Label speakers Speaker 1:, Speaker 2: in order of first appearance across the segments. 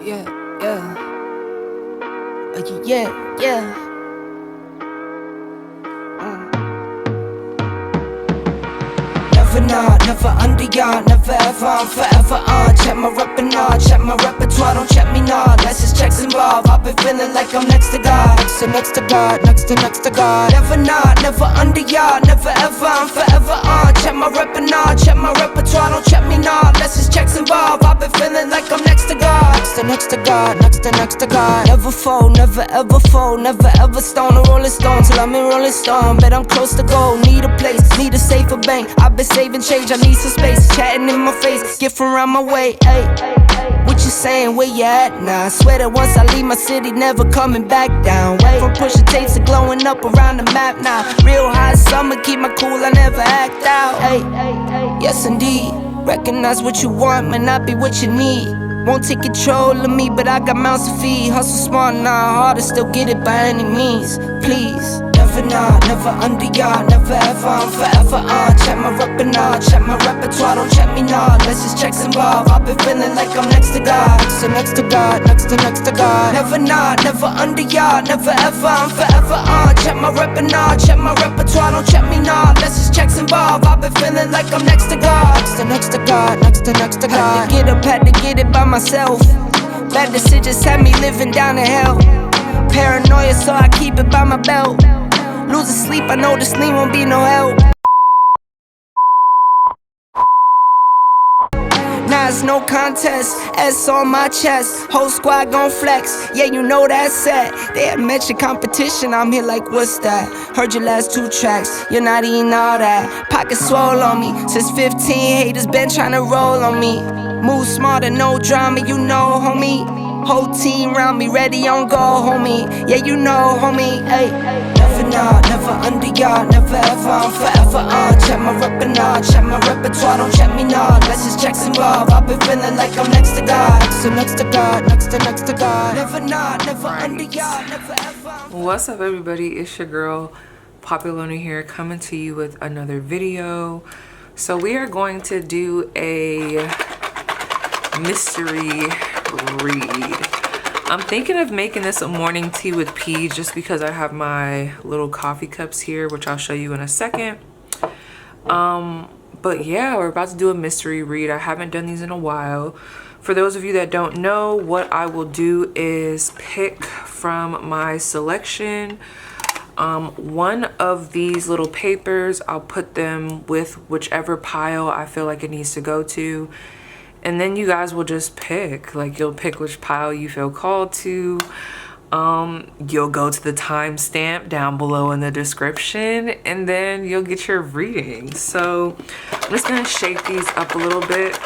Speaker 1: Yeah. Never not, never under ya, never ever, I'm forever on. Check my rep and all, check my repertoire, don't check me nah. Less is checks involved, I've been feeling like I'm next to God. Next to God, next to God. Never not, never under ya, never ever, I'm forever on. Check my rep and all, check my repertoire, don't check me nah. Less is checks involved, I've been feeling like I'm next to God. Next to God, next to God. Never fold, never ever fold, never ever stone a rolling stone till I'm in Rolling Stone. Bet I'm close to gold, need a place, need a safer bank. I've been saving change, I need some space. Chatting in my face, get from around my way. Ay, what you saying, where you at now? I swear that once I leave my city, never coming back down. Wait, from pushing tapes to glowing up around the map now. Real hot summer, keep my cool, I never act out. Ay, yes indeed, recognize what you want may not be what you need. Won't take control of me, but I got mouths to feed. Hustle smart, not hard to still get it by any means. Please, never not, never under ya, never ever, I'm forever on. Check my rep and all, check my repertoire, don't check me nah. Less is checks involved, I've been feeling like I'm next to God. Next to God, next to God. Never not, never under ya, never ever, I'm forever on. Check my rep and all, check my repertoire, don't check me nah. Less is checks involved, I've been feeling like I'm next to God. Next to God, next to God. Had to get it by myself. Bad decisions had me living down in hell. Paranoia, so I keep it by my belt. Losing sleep, I know this lean won't be no help. Nah, it's no contest, S on my chest. Whole squad gon' flex, yeah, you know that's set. They had mentioned competition, I'm here like, what's that? Heard your last 2 tracks, you're not eating all that. Pockets swole on me, since 15, haters been tryna roll on me. Move smarter, no drama, you know, homie. Whole team round me, ready on go, homie. Yeah, you know, homie, ayy. Never not, never under ya, never ever, I'm forever on. Check my rep and all, check my repertoire, don't check me nah. Less is checks involved, I've been feeling like I'm next to God. Next to God, next to God. Never not, never under ya, never ever.
Speaker 2: What's up everybody, it's your girl Populona here, coming to you with another video. So we are going to do a mystery read. I'm thinking of making this a morning tea with Paige just because I have my little coffee cups here, which I'll show you in a second. But yeah, we're about to do a mystery read. I haven't done these in a while. For those of you that don't know, what I will do is pick from my selection one of these little papers. I'll put them with whichever pile I feel like it needs to go to. And then you guys will just pick, like you'll pick which pile you feel called to. You'll go to the timestamp down below in the description and then you'll get your reading. So I'm just gonna shake these up a little bit.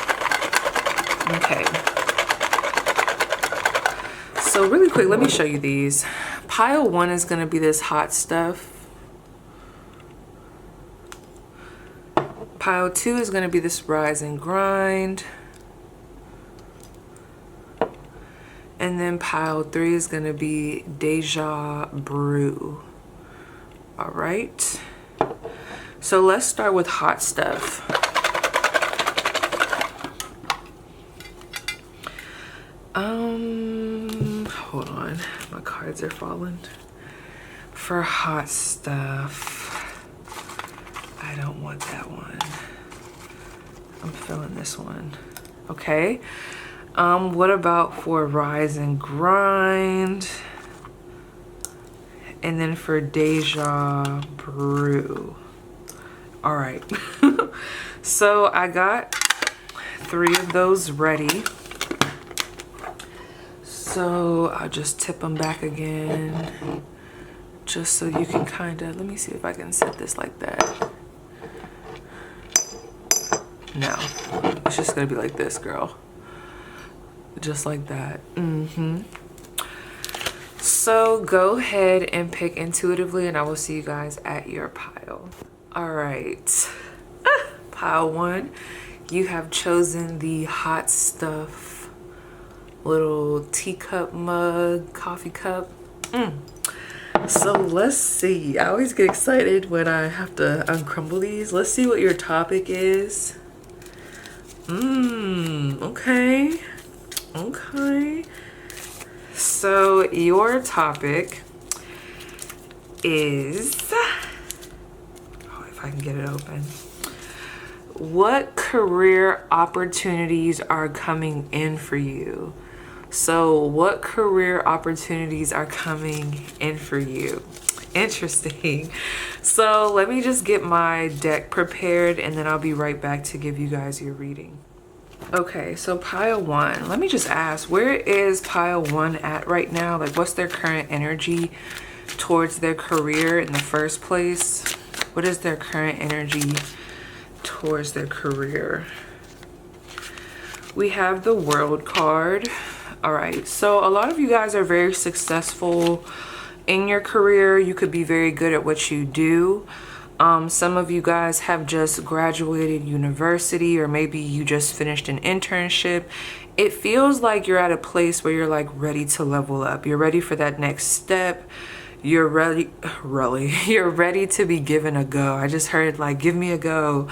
Speaker 2: Okay. So really quick, let me show you these. Pile 1 is gonna be this hot stuff. Pile 2 is gonna be this rise and grind. And then pile 3 is gonna be Deja Brew. All right. So let's start with hot stuff. Hold on, my cards are falling. For hot stuff, I don't want that one. I'm feeling this one. Okay. What about for rise and grind? And then for Deja Brew. All right. So I got 3 of those ready. So I'll just tip them back again. Just so you can kind of, let me see if I can set this like that. No, it's just gonna be like this, girl. Just like that. So go ahead and pick intuitively and I will see you guys at your pile. All right. Pile 1, you have chosen the hot stuff little teacup mug, coffee cup. So let's see. I always get excited when I have to uncrumble these. Let's see what your topic is. Okay. Okay. So your topic is, oh, if I can get it open. What career opportunities are coming in for you? So what career opportunities are coming in for you? Interesting. So let me just get my deck prepared and then I'll be right back to give you guys your reading. Okay, so pile one. Let me just ask, where is pile one at right now? Like, what's their current energy towards their career in the first place? What is their current energy towards their career? We have the World card. All right, so a lot of you guys are very successful in your career. You could be very good at what you do. Some of you guys have just graduated university, or maybe you just finished an internship. It feels like you're at a place where you're like ready to level up. You're ready for that next step. You're you're ready to be given a go. I just heard like, give me a go,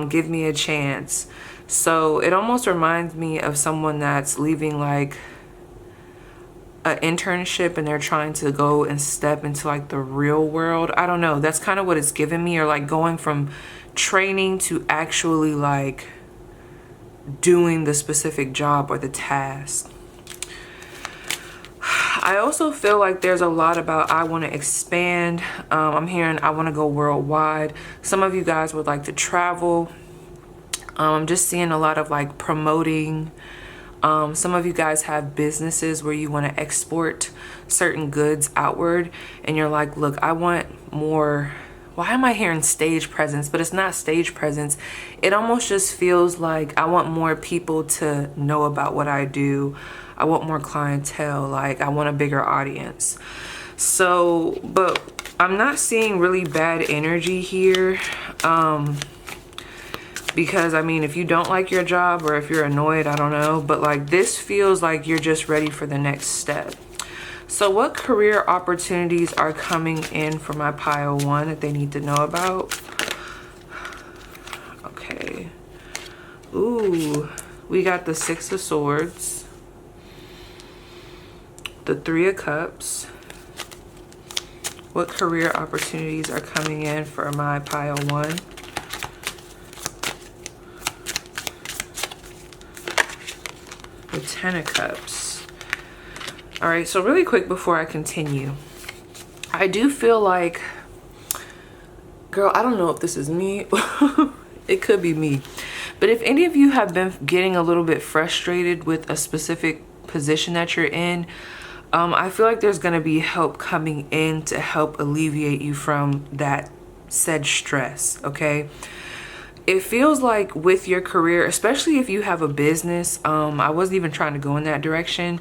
Speaker 2: give me a chance. So it almost reminds me of someone that's leaving like an internship and they're trying to go and step into like the real world. I don't know. That's kind of what it's given me, or like going from training to actually like doing the specific job or the task. I also feel like there's a lot about I want to expand. I'm hearing I want to go worldwide. Some of you guys would like to travel. I'm just seeing a lot of like promoting. Some of you guys have businesses where you want to export certain goods outward and you're like, look, I want more. Why am I hearing stage presence? But it's not stage presence. It almost just feels like I want more people to know about what I do. I want more clientele. Like, I want a bigger audience. So, but I'm not seeing really bad energy here. Because I mean, if you don't like your job or if you're annoyed, I don't know, but like this feels like you're just ready for the next step. So what career opportunities are coming in for my pile one that they need to know about? Okay. Ooh, we got the Six of Swords, the Three of Cups. What career opportunities are coming in for my pile one? The Ten of Cups. All right, so really quick before I continue, I do feel like, girl, I don't know if this is me. It could be me. But if any of you have been getting a little bit frustrated with a specific position that you're in, I feel like there's going to be help coming in to help alleviate you from that said stress, okay? It feels like with your career, especially if you have a business, I wasn't even trying to go in that direction,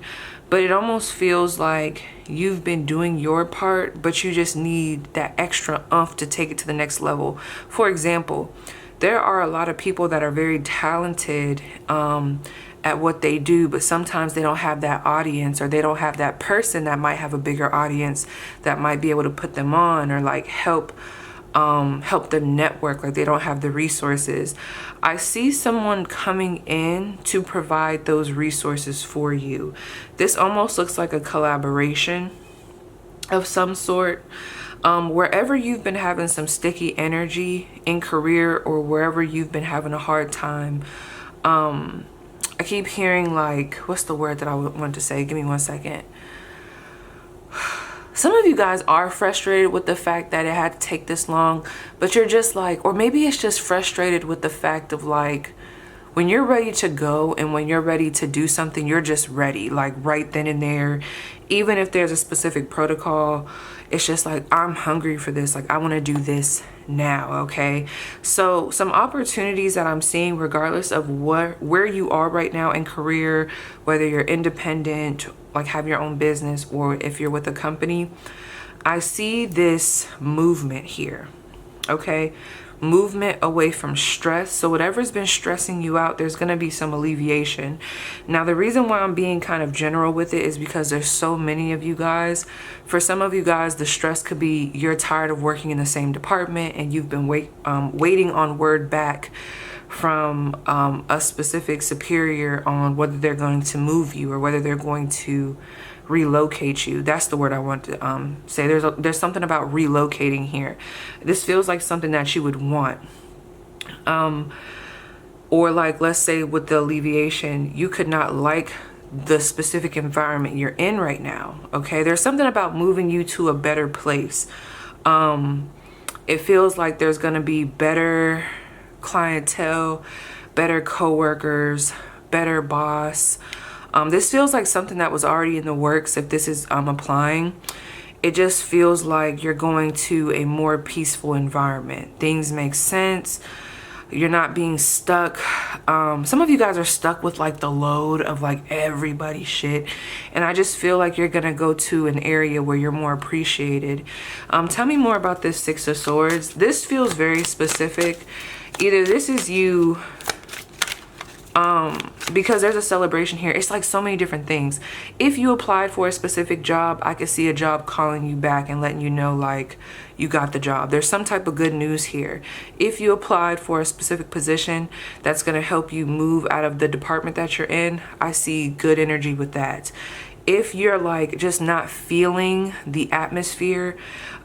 Speaker 2: but it almost feels like you've been doing your part, but you just need that extra oomph to take it to the next level. For example, there are a lot of people that are very talented at what they do, but sometimes they don't have that audience, or they don't have that person that might have a bigger audience that might be able to put them on, or like help them network. Like they don't have the resources. I see someone coming in to provide those resources for you. This almost looks like a collaboration of some sort. Wherever you've been having some sticky energy in career, or wherever you've been having a hard time, I keep hearing like, what's the word that I want to say? Give me 1 second. Some of you guys are frustrated with the fact that it had to take this long, but you're just like, or maybe it's just frustrated with the fact of like, when you're ready to go and when you're ready to do something, you're just ready, like right then and there. Even if there's a specific protocol, it's just like, I'm hungry for this. Like, I want to do this now, okay? So some opportunities that I'm seeing, regardless of where you are right now in career, whether you're independent, like have your own business, or if you're with a company, I see this movement here, okay? Movement away from stress. So whatever's been stressing you out, there's going to be some alleviation. Now, the reason why I'm being kind of general with it is because there's so many of you guys. For some of you guys, the stress could be you're tired of working in the same department and you've been waiting on word back from a specific superior on whether they're going to move you or whether they're going to relocate you. That's the word I want to say. There's something about relocating here. This feels like something that you would want. Or like, let's say with the alleviation, you could not like the specific environment you're in right now. Okay, there's something about moving you to a better place. It feels like there's going to be better clientele, better coworkers, better boss. This feels like something that was already in the works. If this is applying, it just feels like you're going to a more peaceful environment. Things make sense. You're not being stuck. Some of you guys are stuck with like the load of like everybody's shit. And I just feel like you're going to go to an area where you're more appreciated. Tell me more about this Six of Swords. This feels very specific. Either this is you, because there's a celebration here. It's like so many different things. If you applied for a specific job, I could see a job calling you back and letting you know like you got the job. There's some type of good news here. If you applied for a specific position that's going to help you move out of the department that you're in, I see good energy with that. If you're like just not feeling the atmosphere,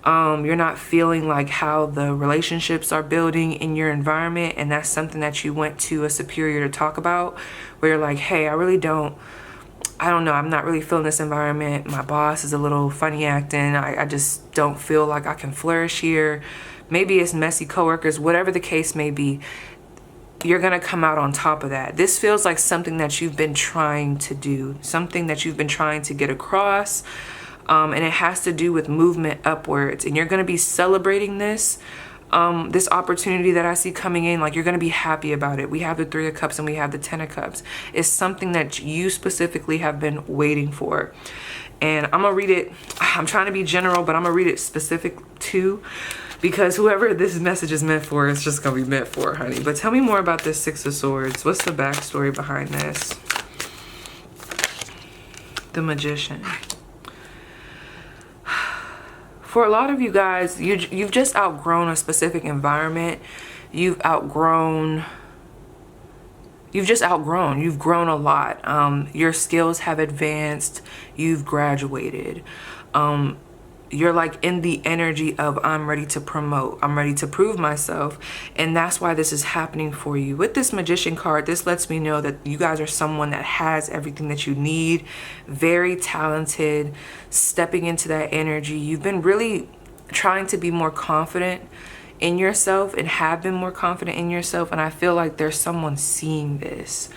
Speaker 2: you're not feeling like how the relationships are building in your environment, and that's something that you went to a superior to talk about, where you're like, hey, I don't know, I'm not really feeling this environment. My boss is a little funny acting. I just don't feel like I can flourish here. Maybe it's messy coworkers, whatever the case may be. You're going to come out on top of that. This feels like something that you've been trying to do, something that you've been trying to get across. And it has to do with movement upwards. And you're going to be celebrating this, this opportunity that I see coming in. Like, you're going to be happy about it. We have the Three of Cups and we have the Ten of Cups. It's something that you specifically have been waiting for. And I'm going to read it. I'm trying to be general, but I'm going to read it specific too, because whoever this message is meant for, it's just going to be meant for, honey. But tell me more about this Six of Swords. What's the backstory behind this? The Magician. For a lot of you guys, you've just outgrown a specific environment. You've grown a lot. Your skills have advanced. You've graduated. You're like in the energy of, I'm ready to promote. I'm ready to prove myself. And that's why this is happening for you. With this Magician card, this lets me know that you guys are someone that has everything that you need. Very talented, stepping into that energy. You've been really trying to be more confident in yourself and have been more confident in yourself. And I feel like there's someone seeing this.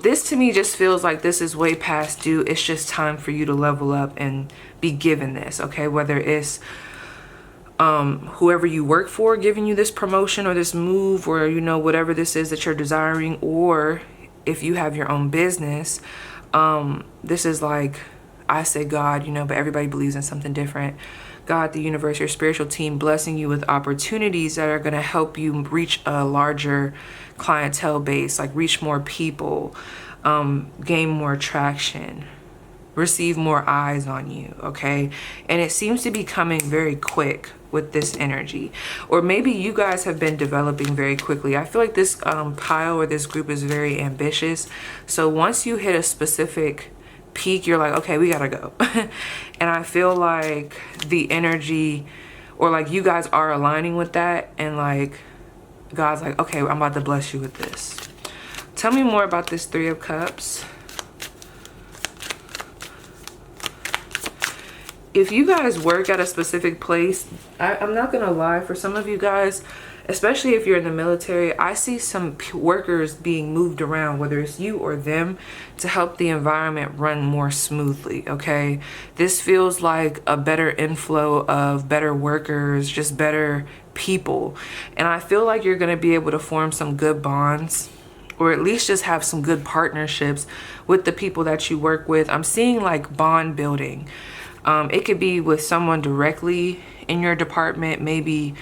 Speaker 2: This to me just feels like this is way past due. It's just time for you to level up and be given this, okay? Whether it's whoever you work for giving you this promotion or this move, or, you know, whatever this is that you're desiring, or if you have your own business, this is like, I say God, you know, but everybody believes in something different. God, the universe, your spiritual team blessing you with opportunities that are going to help you reach a larger clientele base, like reach more people, gain more traction, receive more eyes on you, okay? And it seems to be coming very quick with this energy. Or maybe you guys have been developing very quickly. I feel like this pile or this group is very ambitious. So once you hit a specific peak, you're like, okay, we gotta go. And I feel like the energy, or like you guys are aligning with that, and like God's like, okay, I'm about to bless you with this. Tell me more about this Three of Cups. If you guys work at a specific place, I'm not gonna lie, for some of you guys, especially if you're in the military, I see some workers being moved around, whether it's you or them, to help the environment run more smoothly, okay? This feels like a better inflow of better workers, just better people. And I feel like you're gonna be able to form some good bonds, or at least just have some good partnerships with the people that you work with. I'm seeing like bond building. It could be with someone directly in your department, maybe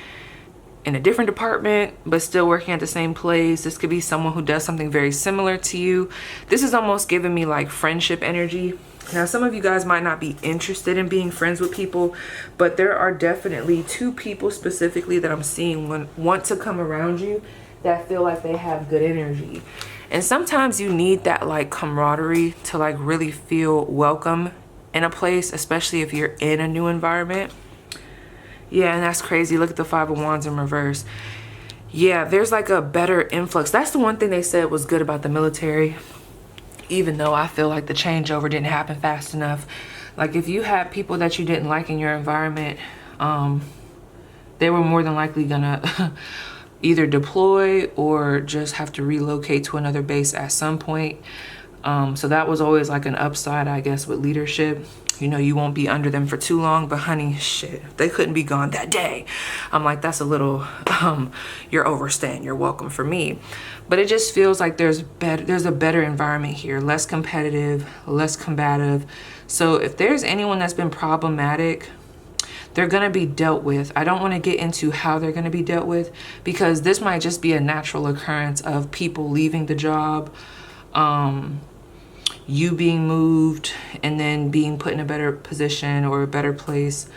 Speaker 2: in a different department, but still working at the same place. This could be someone who does something very similar to you. This is almost giving me like friendship energy. Now, some of you guys might not be interested in being friends with people, but there are definitely two people specifically that I'm seeing want to come around you that feel like they have good energy. And sometimes you need that like camaraderie to like really feel welcome in a place, especially if you're in a new environment. Yeah, and that's crazy. Look at the Five of Wands in reverse. Yeah, there's like a better influx. That's the one thing they said was good about the military, even though I feel like the changeover didn't happen fast enough. Like if you had people that you didn't like in your environment, they were more than likely gonna either deploy or just have to relocate to another base at some point. So that was always like an upside, I guess, with leadership. You know, you won't be under them for too long, but honey, shit, they couldn't be gone that day. I'm like, that's a little, you're overstaying, you're welcome for me. But it just feels like there's a better environment here, less competitive, less combative. So if there's anyone that's been problematic, they're going to be dealt with. I don't want to get into how they're going to be dealt with, because this might just be a natural occurrence of people leaving the job, you being moved and then being put in a better position or a better place.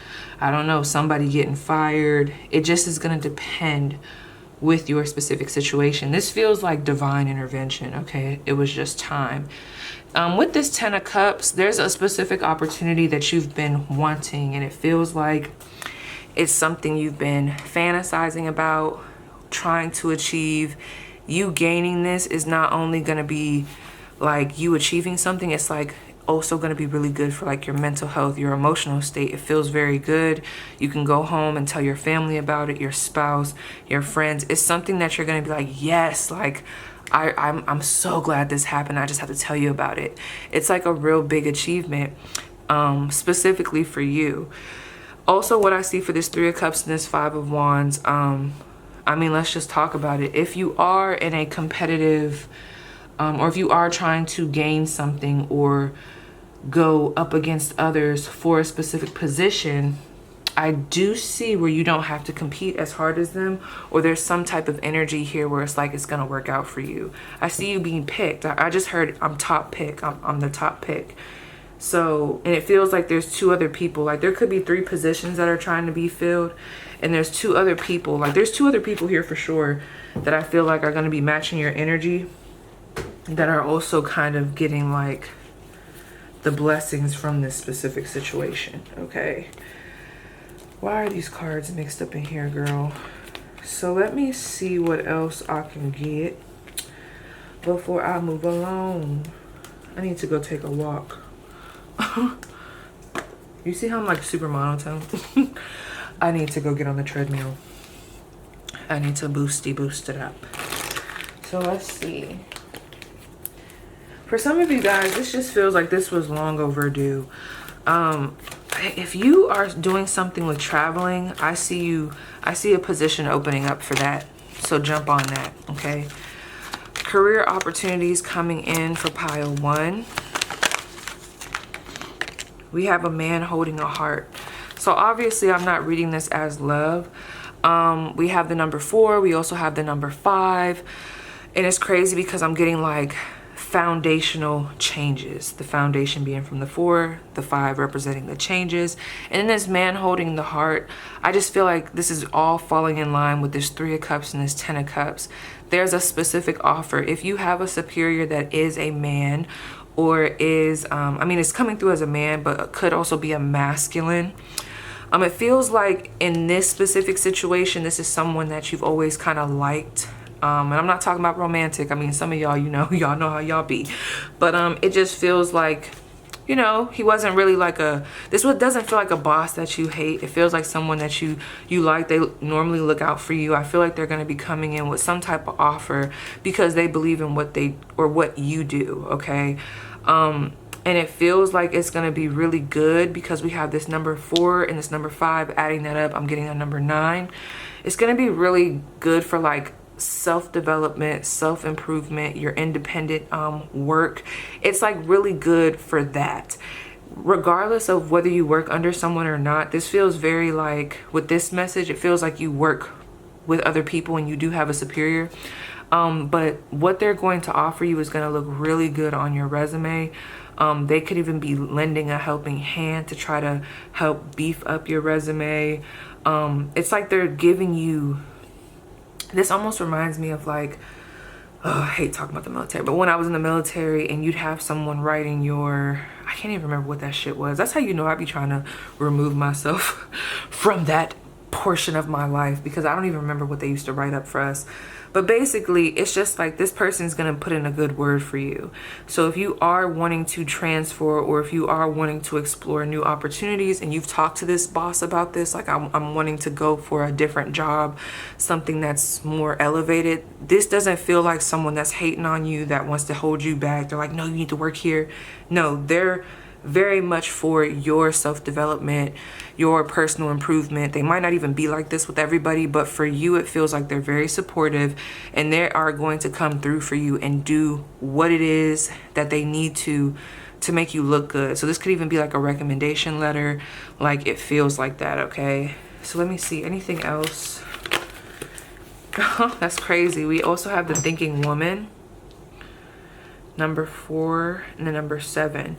Speaker 2: I don't know, somebody getting fired. It just is going to depend with your specific situation. This feels like divine intervention, okay? It was just time. With this Ten of Cups, there's a specific opportunity that you've been wanting, and it feels like it's something you've been fantasizing about, trying to achieve. You gaining this is not only going to be like you achieving something, it's like also going to be really good for like your mental health, your emotional state. It feels very good. You can go home and tell your family about it, your spouse, your friends. It's something that you're going to be like, yes, like I'm so glad this happened. I just have to tell you about it. It's like a real big achievement, specifically for you. Also, what I see for this Three of Cups and this Five of Wands, I mean, let's just talk about it. If you are in a competitive, or if you are trying to gain something or go up against others for a specific position, I do see where you don't have to compete as hard as them, or there's some type of energy here where it's like it's gonna work out for you. I see you being picked. I just heard I'm top pick. I'm the top pick. So, and it feels like there's two other people. Like there could be 3 positions that are trying to be filled, and there's 2 other people. Like there's 2 other people here for sure that I feel like are gonna be matching your energy, that are also kind of getting like the blessings from this specific situation, okay? Why are these cards mixed up in here, girl? So let me see what else I can get before I move along. I need to go take a walk. You see how I'm like super monotone? I need to go get on the treadmill. I need to boost it up. So let's see. For some of you guys, this just feels like this was long overdue. If you are doing something with traveling, I see a position opening up for that. So jump on that, okay? Career opportunities coming in for pile 1. We have a man holding a heart. So obviously I'm not reading this as love. We have the number 4. We also have the number 5. And it's crazy because I'm getting like foundational changes. The foundation being from the 4, the 5 representing the changes. And then this man holding the heart. I just feel like this is all falling in line with this 3 of Cups and this 10 of Cups. There's a specific offer. If you have a superior that is a man, or is, I mean, it's coming through as a man, but could also be a masculine. It feels like in this specific situation, this is someone that you've always kind of liked. And I'm not talking about romantic. I mean, some of y'all, you know, y'all know how y'all be. But it just feels like, you know, he wasn't really like this one doesn't feel like a boss that you hate. It feels like someone that you like. They normally look out for you. I feel like they're going to be coming in with some type of offer because they believe in what you do, okay? And it feels like it's going to be really good because we have this number 4 and this number 5. Adding that up, I'm getting a number 9. It's going to be really good for like self-development, self-improvement, your independent work. It's like really good for that. Regardless of whether you work under someone or not, this feels very like, with this message, it feels like you work with other people and you do have a superior. But what they're going to offer you is going to look really good on your resume. They could even be lending a helping hand to try to help beef up your resume. It's like they're giving you This almost reminds me of like, oh, I hate talking about the military, but when I was in the military and you'd have someone writing your, I can't even remember what that shit was. That's how you know I be trying to remove myself from that portion of my life, because I don't even remember what they used to write up for us. But basically, it's just like this person's going to put in a good word for you. So if you are wanting to transfer, or if you are wanting to explore new opportunities and you've talked to this boss about this, like I'm wanting to go for a different job, something that's more elevated, this doesn't feel like someone that's hating on you, that wants to hold you back. They're like, no, you need to work here. No, they're very much for your self-development, your personal improvement. They might not even be like this with everybody, but for you, it feels like they're very supportive, and they are going to come through for you and do what it is that they need to make you look good. So this could even be like a recommendation letter. Like, it feels like that, okay? So let me see, anything else? That's crazy. We also have the thinking woman, number 4, and the number 7.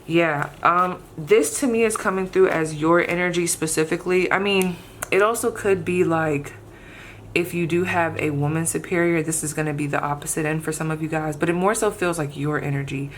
Speaker 2: Yeah, this to me is coming through as your energy specifically. I mean, it also could be like, if you do have a woman superior, this is going to be the opposite end for some of you guys, but it more so feels like your energy.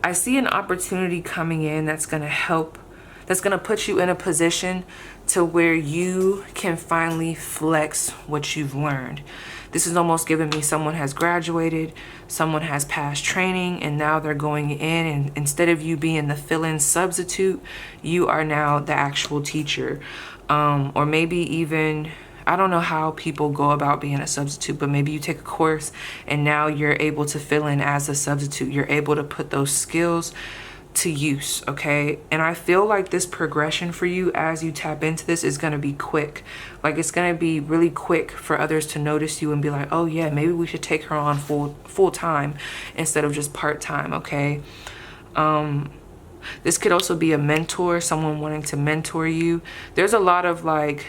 Speaker 2: I see an opportunity coming in that's going to help, that's going to put you in a position to where you can finally flex what you've learned. This is almost giving me someone has graduated, someone has passed training, and now they're going in, and instead of you being the fill-in substitute, you are now the actual teacher. Or maybe even, I don't know how people go about being a substitute, but maybe you take a course and now you're able to fill in as a substitute. You're able to put those skills to use, okay? And I feel like this progression for you as you tap into this is going to be quick. Like, it's going to be really quick for others to notice you and be like, oh yeah, maybe we should take her on full time instead of just part-time, okay? This could also be a mentor, someone wanting to mentor you. There's a lot of like,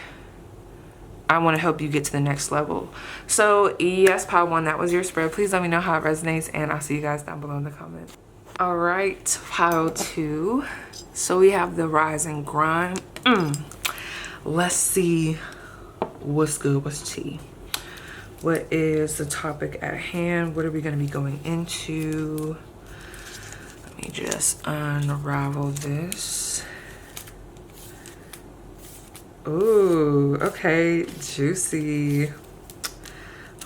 Speaker 2: I want to help you get to the next level. So yes, pile 1, that was your spread. Please let me know how it resonates, and I'll see you guys down below in the comments. All right, pile 2. So we have the rise and grind. Let's see what's good, what's tea. What is the topic at hand? What are we going to be going into? Let me just unravel this. Ooh, okay, juicy.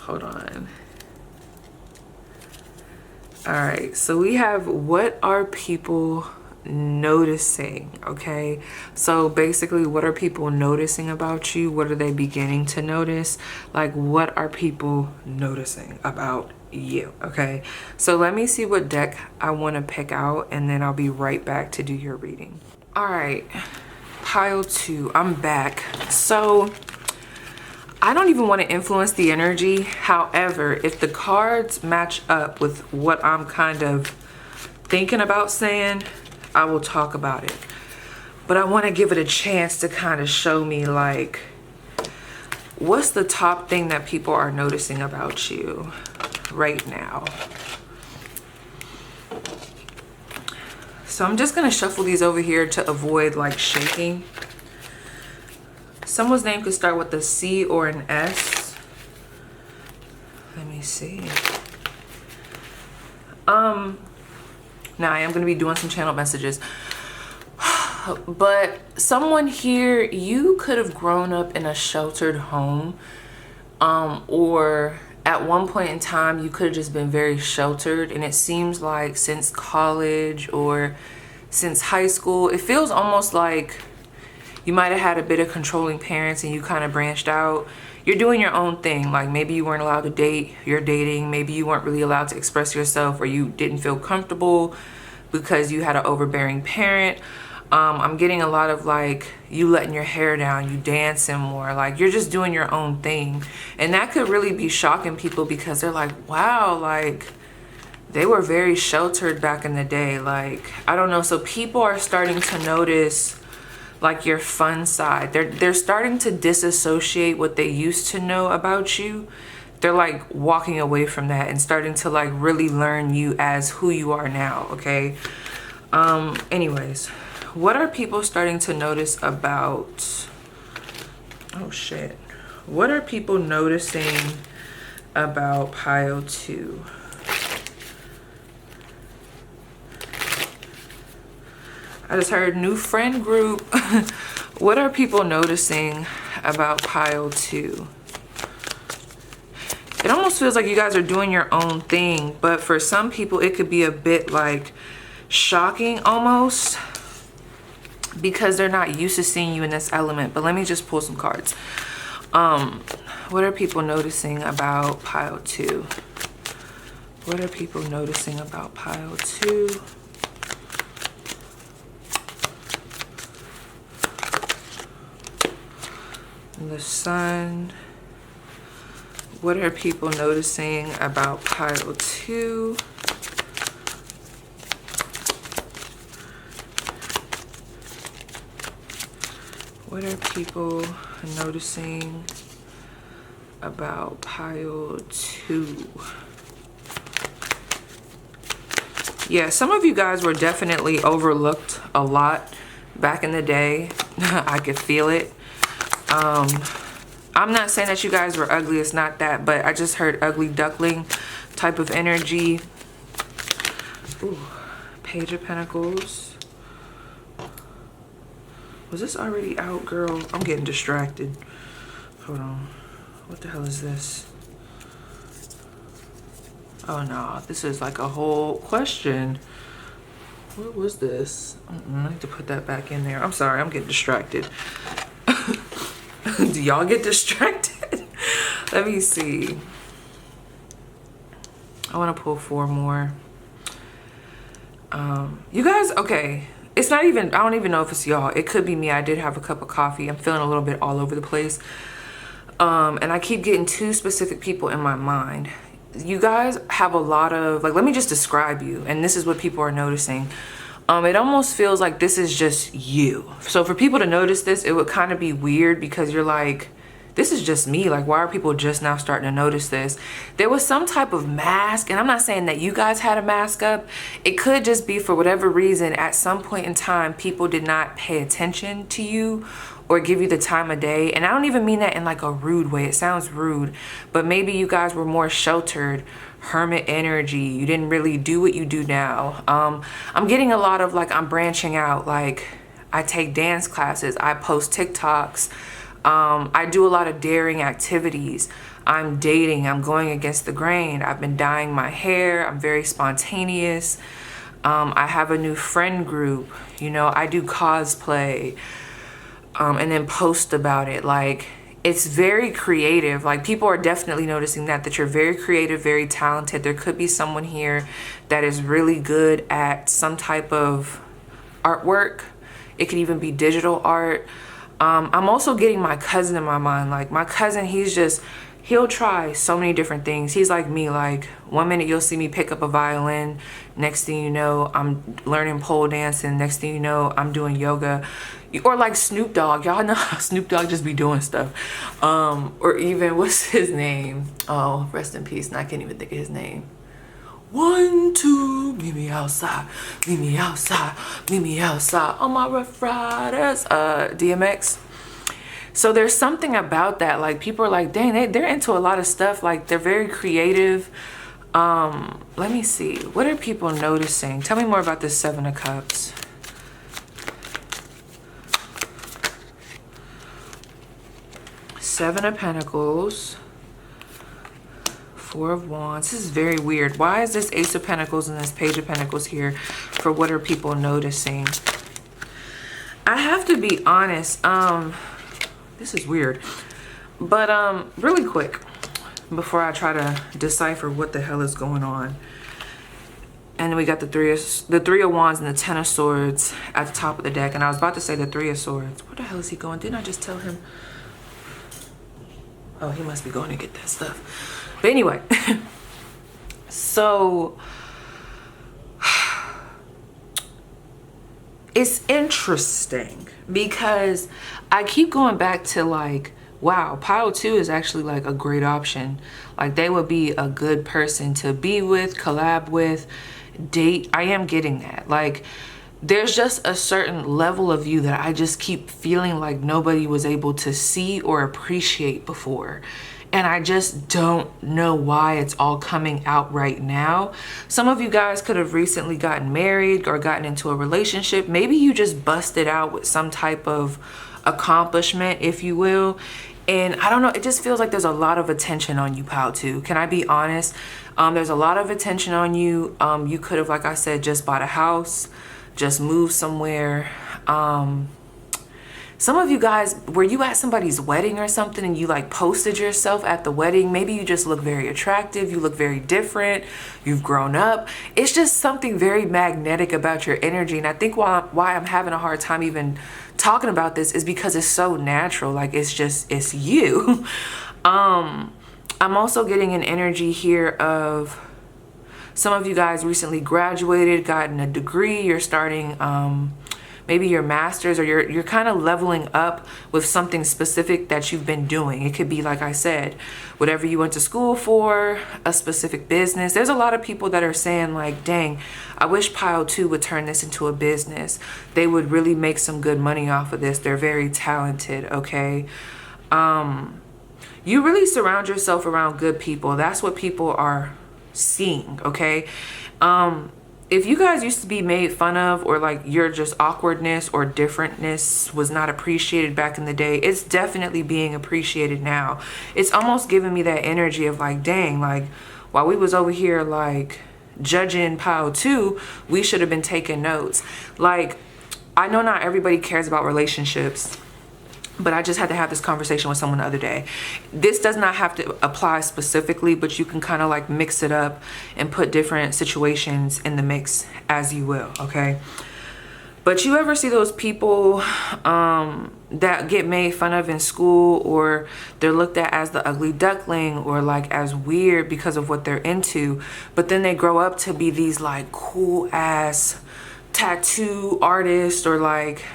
Speaker 2: Hold on. All right, so we have, what are people noticing? Okay, so basically, what are people noticing about you? What are they beginning to notice? Like, what are people noticing about you? Okay, so let me see what deck I want to pick out, and then I'll be right back to do your reading. All right, pile 2, I'm back. So I don't even want to influence the energy. However, if the cards match up with what I'm kind of thinking about saying, I will talk about it. But I want to give it a chance to kind of show me, like, what's the top thing that people are noticing about you right now. So I'm just going to shuffle these over here to avoid like shaking. Someone's name could start with a C or an S. Let me see. Now I am going to be doing some channel messages. But someone here, you could have grown up in a sheltered home. Or at one point in time, you could have just been very sheltered. And it seems like since college or since high school, it feels almost like you might have had a bit of controlling parents and you kind of branched out. You're doing your own thing. Like, maybe you weren't allowed to date, you're dating. Maybe you weren't really allowed to express yourself, or you didn't feel comfortable because you had an overbearing parent. I'm getting a lot of like, you letting your hair down, you dancing more, like you're just doing your own thing. And that could really be shocking people, because they're like, wow, like they were very sheltered back in the day. Like, I don't know. So people are starting to notice like your fun side. They're starting to disassociate what they used to know about you. They're like walking away from that and starting to like really learn you as who you are now, okay? Anyways, what are people starting to notice about, oh shit, What are people noticing about pile 2? I just heard new friend group. What are people noticing about pile 2? It almost feels like you guys are doing your own thing, but for some people it could be a bit like shocking almost, because they're not used to seeing you in this element. But let me just pull some cards. What are people noticing about pile 2? What are people noticing about pile 2? The Sun. What are people noticing about pile 2? What are people noticing about pile 2? Yeah, some of you guys were definitely overlooked a lot back in the day. I could feel it. I'm not saying that you guys were ugly, it's not that, but I just heard ugly duckling type of energy. Ooh, Page of Pentacles. Was this already out, girl? I'm getting distracted. Hold on. What the hell is this? Oh no, this is like a whole question. What was this? I need to put that back in there. I'm sorry, I'm getting distracted. Do y'all get distracted? Let me see. I want to pull 4 more. You guys, okay. It's not even, I don't even know if it's y'all. It could be me. I did have a cup of coffee. I'm feeling a little bit all over the place. And I keep getting 2 specific people in my mind. You guys have a lot of, like, let me just describe you. And this is what people are noticing. It almost feels like this is just you. So for people to notice this, it would kind of be weird, because you're like, this is just me. Like, why are people just now starting to notice this? There was some type of mask, and I'm not saying that you guys had a mask up. It could just be for whatever reason, at some point in time, people did not pay attention to you or give you the time of day. And I don't even mean that in like a rude way. It sounds rude, but maybe you guys were more sheltered, hermit energy. You didn't really do what you do now. I'm getting a lot of like, I'm branching out. Like, I take dance classes, I post TikToks, I do a lot of daring activities. I'm dating, I'm going against the grain. I've been dyeing my hair, I'm very spontaneous. I have a new friend group, you know, I do cosplay, and then post about it. Like, it's very creative. Like, people are definitely noticing that you're very creative, very talented. There could be someone here that is really good at some type of artwork. It could even be digital art. I'm also getting my cousin in my mind. Like, my cousin, he'll try so many different things. He's like me. Like, one minute you'll see me pick up a violin. Next thing you know, I'm learning pole dancing. Next thing you know, I'm doing yoga. Or like Snoop Dogg. Y'all know how Snoop Dogg just be doing stuff. Or even, what's his name? Oh, rest in peace. And I can't even think of his name. 1, 2, meet me outside. Meet me outside. Meet me outside. On my Rough Riders. DMX. So there's something about that. Like, people are like, dang, they're into a lot of stuff. Like, they're very creative. Let me see. What are people noticing? Tell me more about this 7 of Cups. Seven of Pentacles. 4 of Wands. This is very weird. Why is this Ace of Pentacles and this Page of Pentacles here for what are people noticing? I have to be honest. This is weird. But really quick, before I try to decipher what the hell is going on. And then we got the three of Wands and the 10 of Swords at the top of the deck. And I was about to say the 3 of Swords. Where the hell is he going? Didn't I just tell him? Oh, he must be going to get that stuff. But anyway, so it's interesting because I keep going back to like, wow, pile 2 is actually like a great option. Like, they would be a good person to be with, collab with, date. I am getting that. Like, there's just a certain level of you that I just keep feeling like nobody was able to see or appreciate before. And I just don't know why it's all coming out right now. Some of you guys could have recently gotten married or gotten into a relationship. Maybe you just busted out with some type of accomplishment, if you will. And I don't know, it just feels like there's a lot of attention on you, pal, too. Can I be honest? There's a lot of attention on you. You could have, like I said, just bought a house, just moved somewhere. Some of you guys, were you at somebody's wedding or something and you like posted yourself at the wedding? Maybe you just look very attractive. You look very different. You've grown up. It's just something very magnetic about your energy. And I think why I'm having a hard time even talking about this is because it's so natural. Like it's you. I'm also getting an energy here of some of you guys recently graduated, gotten a degree. You're starting maybe your master's, or you're kind of leveling up with something specific that you've been doing. It could be, like I said, whatever you went to school for, a specific business. There's a lot of people that are saying like, dang, I wish Pile 2 would turn this into a business. They would really make some good money off of this. They're very talented, okay? You really surround yourself around good people. That's what people are seeing, okay? If you guys used to be made fun of, or like your just awkwardness or differentness was not appreciated back in the day, it's definitely being appreciated now. It's almost giving me that energy of like, dang, like while we was over here like judging Pile 2, we should have been taking notes. Like, I know not everybody cares about relationships, but I just had to have this conversation with someone the other day. This does not have to apply specifically, but you can kind of like mix it up and put different situations in the mix as you will, okay? But you ever see those people that get made fun of in school, or they're looked at as the ugly duckling or like as weird because of what they're into, but then they grow up to be these like cool ass tattoo artists, or like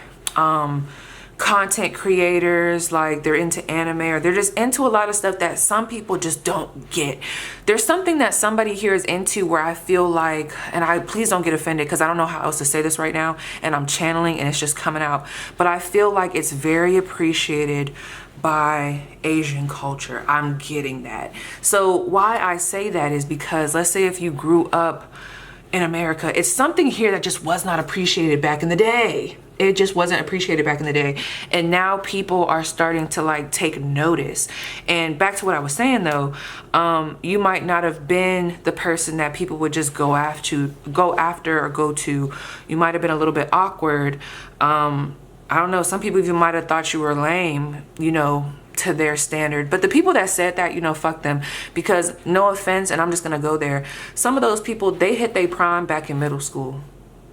Speaker 2: content creators, like they're into anime, or they're just into a lot of stuff that some people just don't get. There's something that somebody here is into where I feel like, and please don't get offended because I don't know how else to say this right now, and I'm channeling and it's just coming out, but I feel like it's very appreciated by Asian culture. I'm getting that. So why I say that is because, let's say if you grew up in America, it's something here that just was not appreciated back in the day. It just wasn't appreciated back in the day. And now people are starting to like take notice. And back to what I was saying though, you might not have been the person that people would just go after or go to. You might have been a little bit awkward. I don't know, some people even might have thought you were lame, you know, to their standard. But the people that said that, you know, fuck them. Because no offense, and I'm just gonna go there, some of those people, they hit their prime back in middle school.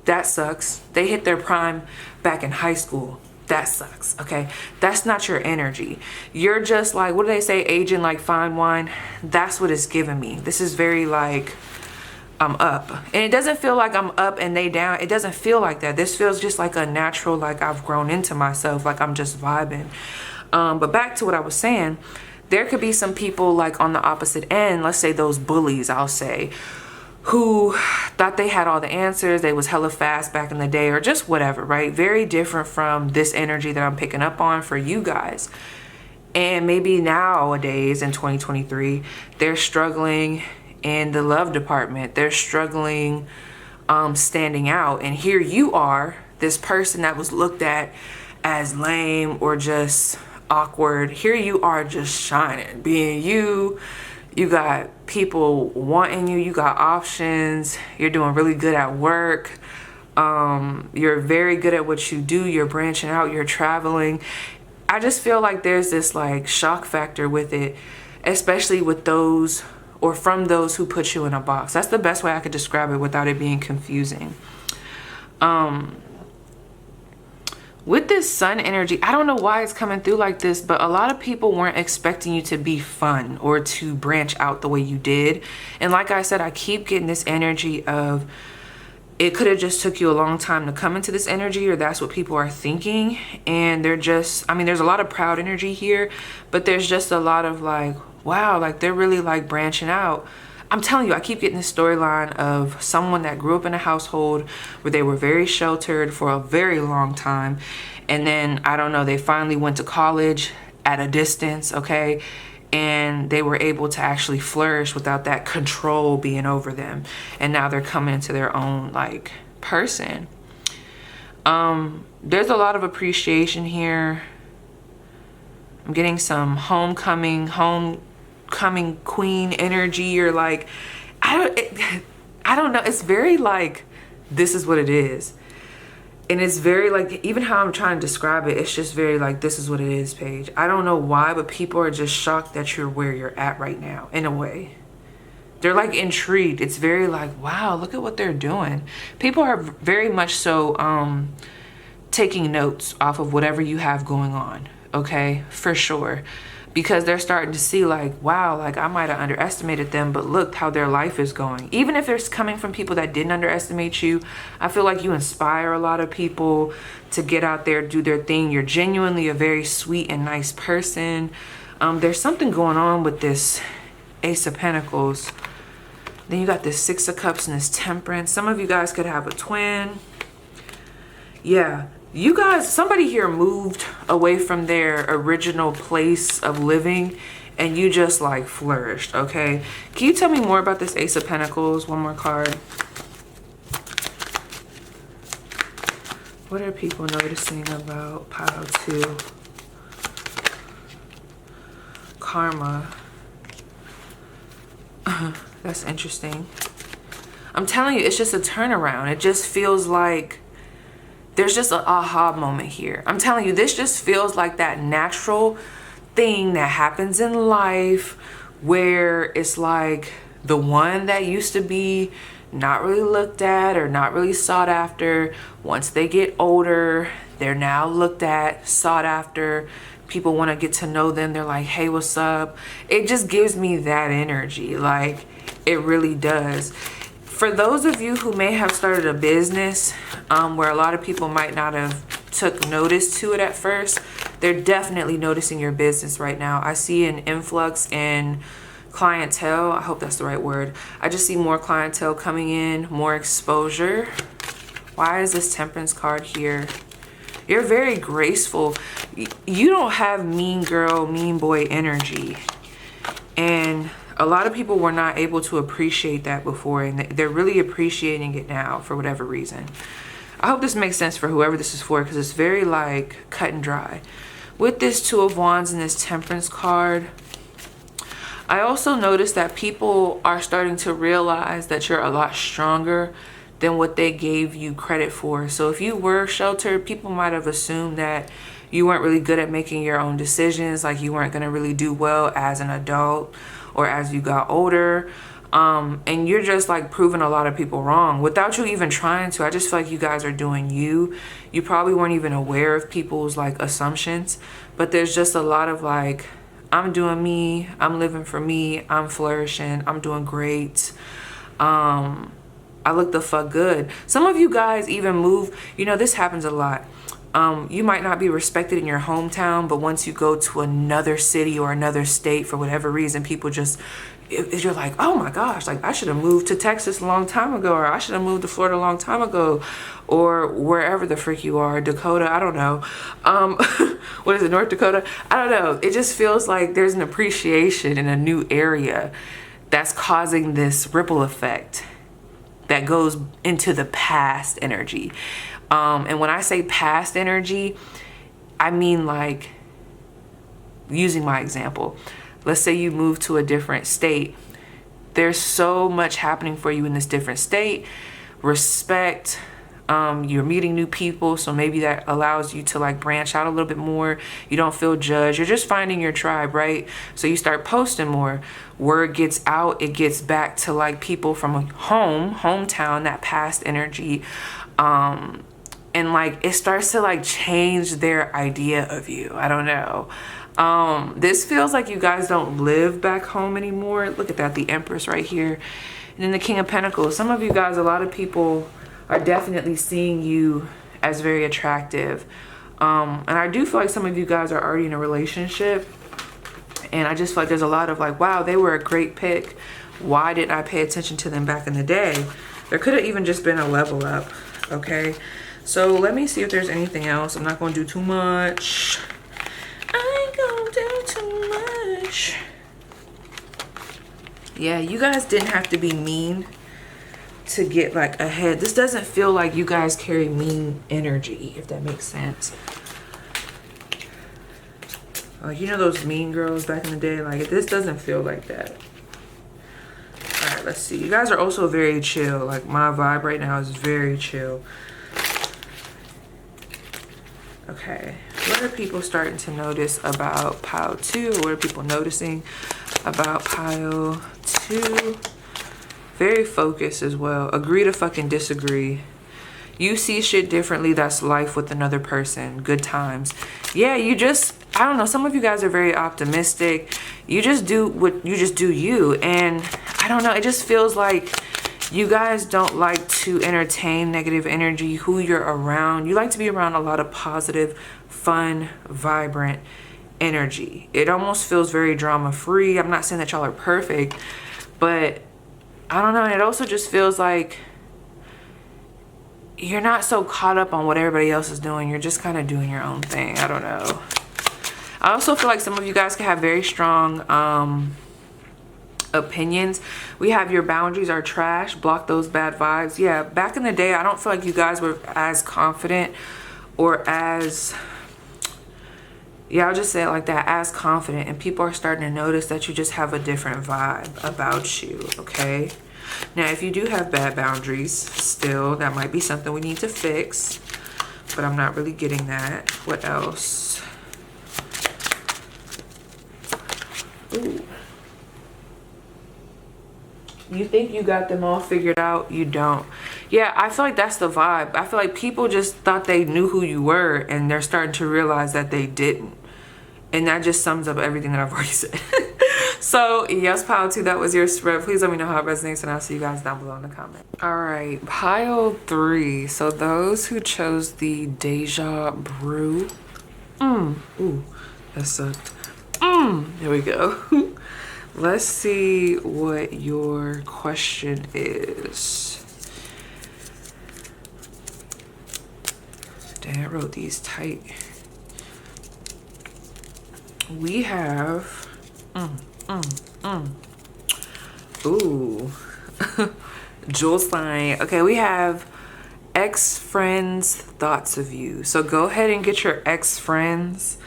Speaker 2: That sucks. They hit their prime back in high school. That sucks, okay? That's not your energy. You're just like, what do they say, aging like fine wine? That's what it's giving me. This is very like, I'm up. And it doesn't feel like I'm up and they down. It doesn't feel like that. This feels just like a natural, like I've grown into myself, like I'm just vibing. But back to what I was saying, there could be some people like on the opposite end, let's say those bullies, I'll say, who thought they had all the answers, they was hella fast back in the day, or just whatever, right? Very different from this energy that I'm picking up on for you guys. And maybe nowadays in 2023, they're struggling in the love department. They're struggling standing out. And here you are, this person that was looked at as lame or just awkward. Here you are just shining, being you. You got people wanting you. You got options. You're doing really good at work. You're very good at what you do. You're branching out. You're traveling. I just feel like there's this like shock factor with it, especially with those or from those who put you in a box. That's the best way I could describe it without it being confusing. With this sun energy, I don't know why it's coming through like this, but a lot of people weren't expecting you to be fun or to branch out the way you did. And like I said, I keep getting this energy of it could have just took you a long time to come into this energy, or that's what people are thinking. And they're just, I mean, there's a lot of proud energy here, but there's just a lot of like, wow, like they're really like branching out. I'm telling you, I keep getting this storyline of someone that grew up in a household where they were very sheltered for a very long time. And then, I don't know, they finally went to college at a distance, okay? And they were able to actually flourish without that control being over them. And now they're coming into their own, like, person. There's a lot of appreciation here. I'm getting some homecoming queen energy, or like, I don't know. It's very like, this is what it is. And it's very like, even how I'm trying to describe it, it's just very like, this is what it is, Paige. I don't know why, but people are just shocked that you're where you're at right now, in a way. They're like intrigued. It's very like, wow, look at what they're doing. People are very much so taking notes off of whatever you have going on, okay? For sure. Because they're starting to see like, wow, like I might have underestimated them, but look how their life is going. Even if it's coming from people that didn't underestimate you, I feel like you inspire a lot of people to get out there, do their thing. You're genuinely a very sweet and nice person. There's something going on with this Ace of Pentacles. Then you got this Six of Cups and this Temperance. Some of you guys could have a twin. Yeah. You guys, somebody here moved away from their original place of living and you just like flourished, okay? Can you tell me more about this Ace of Pentacles? One more card. What are people noticing about pile 2? Karma. That's interesting. I'm telling you, it's just a turnaround. It just feels like there's just an aha moment here. I'm telling you, this just feels like that natural thing that happens in life where it's like the one that used to be not really looked at or not really sought after, once they get older, they're now looked at, sought after. People want to get to know them. They're like, hey, what's up? It just gives me that energy. Like, it really does. For those of you who may have started a business where a lot of people might not have took notice to it at first, they're definitely noticing your business right now. I see an influx in clientele. I hope that's the right word. I just see more clientele coming in, more exposure. Why is this Temperance card here? You're very graceful. You don't have mean girl, mean boy energy. And a lot of people were not able to appreciate that before, and they're really appreciating it now for whatever reason. I hope this makes sense for whoever this is for, because it's very like cut and dry. With this Two of Wands and this Temperance card, I also noticed that people are starting to realize that you're a lot stronger than what they gave you credit for. So if you were sheltered, people might have assumed that you weren't really good at making your own decisions, like you weren't going to really do well as an adult or as you got older. And you're just like proving a lot of people wrong without you even trying to. I just feel like you guys are doing you. You probably weren't even aware of people's like assumptions, but there's just a lot of like, I'm doing me, I'm living for me, I'm flourishing, I'm doing great. I look the fuck good. Some of you guys even move, you know, this happens a lot. You might not be respected in your hometown, but once you go to another city or another state for whatever reason, people just, you're like, oh my gosh, like I should have moved to Texas a long time ago, or I should have moved to Florida a long time ago, or wherever the frick you are, Dakota, I don't know. What is it, North Dakota? I don't know. It just feels like there's an appreciation in a new area that's causing this ripple effect that goes into the past energy. And when I say past energy, I mean like, using my example, let's say you move to a different state. There's so much happening for you in this different state. Respect, you're meeting new people, so maybe that allows you to like branch out a little bit more. You don't feel judged. You're just finding your tribe, right? So you start posting more. Word gets out, it gets back to like people from hometown, that past energy. And like it starts to like change their idea of you. I don't know. This feels like you guys don't live back home anymore. Look at that, the Empress right here. And then the King of Pentacles. Some of you guys, a lot of people are definitely seeing you as very attractive. And I do feel like some of you guys are already in a relationship. And I just feel like there's a lot of like, wow, they were a great pick Why didn't I pay attention to them back in the day? There could have even just been a level up, okay? So let me see if there's anything else. I'm not gonna do too much. I ain't gonna do too much. Yeah, you guys didn't have to be mean to get like ahead. This doesn't feel like you guys carry mean energy, if that makes sense. Like, you know those mean girls back in the day? Like, this doesn't feel like that. All right, let's see. You guys are also very chill. Like, my vibe right now is very chill. Okay, what are people starting to notice about pile 2? What are people noticing about pile 2? Very focused as well. Agree to fucking disagree. You see shit differently. That's life with another person. Good times. Yeah, you just, I don't know. Some of you guys are very optimistic. You just do what you just do you. And I don't know. It just feels like you guys don't like to entertain negative energy, who you're around. You like to be around a lot of positive, fun, vibrant energy. It almost feels very drama free. I'm not saying that y'all are perfect, but I don't know. And it also just feels like you're not so caught up on what everybody else is doing. You're just kind of doing your own thing. I don't know. I also feel like some of you guys can have very strong opinions. We have your boundaries are trash. Block those bad vibes. Yeah, back in the day, I don't feel like you guys were as confident or as, yeah, I'll just say it like that, as confident. And people are starting to notice that you just have a different vibe about you, okay? Now, if you do have bad boundaries still, that might be something we need to fix, but I'm not really getting that. What else? Ooh. You think you got them all figured out? You don't. Yeah, I feel like that's the vibe. I feel like people just thought they knew who you were, and they're starting to realize that they didn't. And that just sums up everything that I've already said. So, yes, pile 2, that was your spread. Please let me know how it resonates, and I'll see you guys down below in the comments. All right, pile 3. So those who chose the Deja Brew. Ooh, that sucked. There we go. Let's see what your question is. Dang, I wrote these tight. We have ooh. Jewel sign. Okay, we have ex-friends' thoughts of you. So go ahead and get your ex-friends,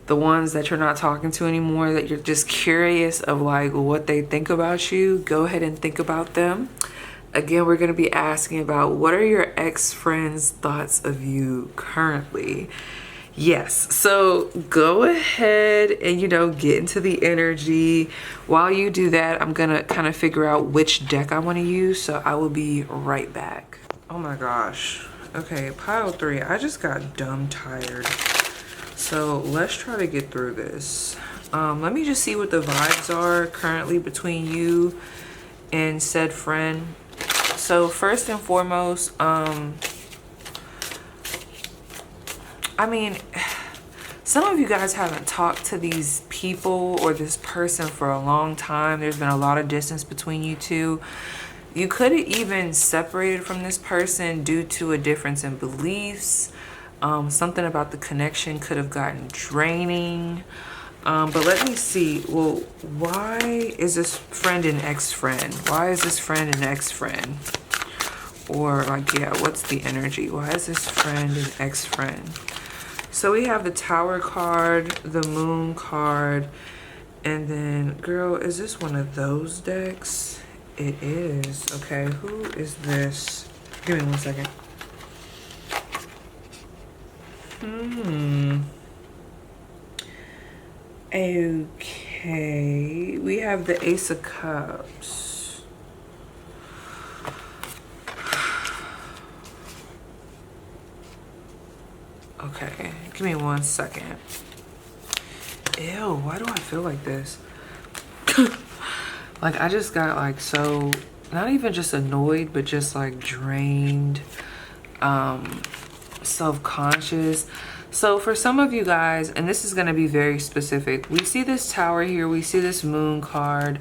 Speaker 2: the ones that you're not talking to anymore, that you're just curious of like what they think about you. Go ahead and think about them. Again, we're going to be asking about what are your ex-friends' thoughts of you currently. Yes, so go ahead and, you know, get into the energy. While you do that, I'm gonna kind of figure out which deck I want to use, so I will be right back. Oh my gosh. Okay, pile 3. I just got dumb tired. So let's try to get through this. Let me just see what the vibes are currently between you and said friend. So first and foremost, I mean, some of you guys haven't talked to these people or this person for a long time. There's been a lot of distance between you two. You could have even separated from this person due to a difference in beliefs. Something about the connection could have gotten draining. But let me see. Well, why is this friend an ex-friend? Why is this friend an ex-friend? Or like, yeah, what's the energy? Why is this friend an ex-friend? So we have the Tower card, the Moon card, and then, girl, is this one of those decks? It is. Okay, who is this? Give me 1 second. Okay, we have the Ace of Cups. Okay, give me 1 second. Ew, why do I feel like this? Like, I just got like so, not even just annoyed, but just like drained, self-conscious. So for some of you guys, and this is going to be very specific, we see this Tower here, we see this Moon card,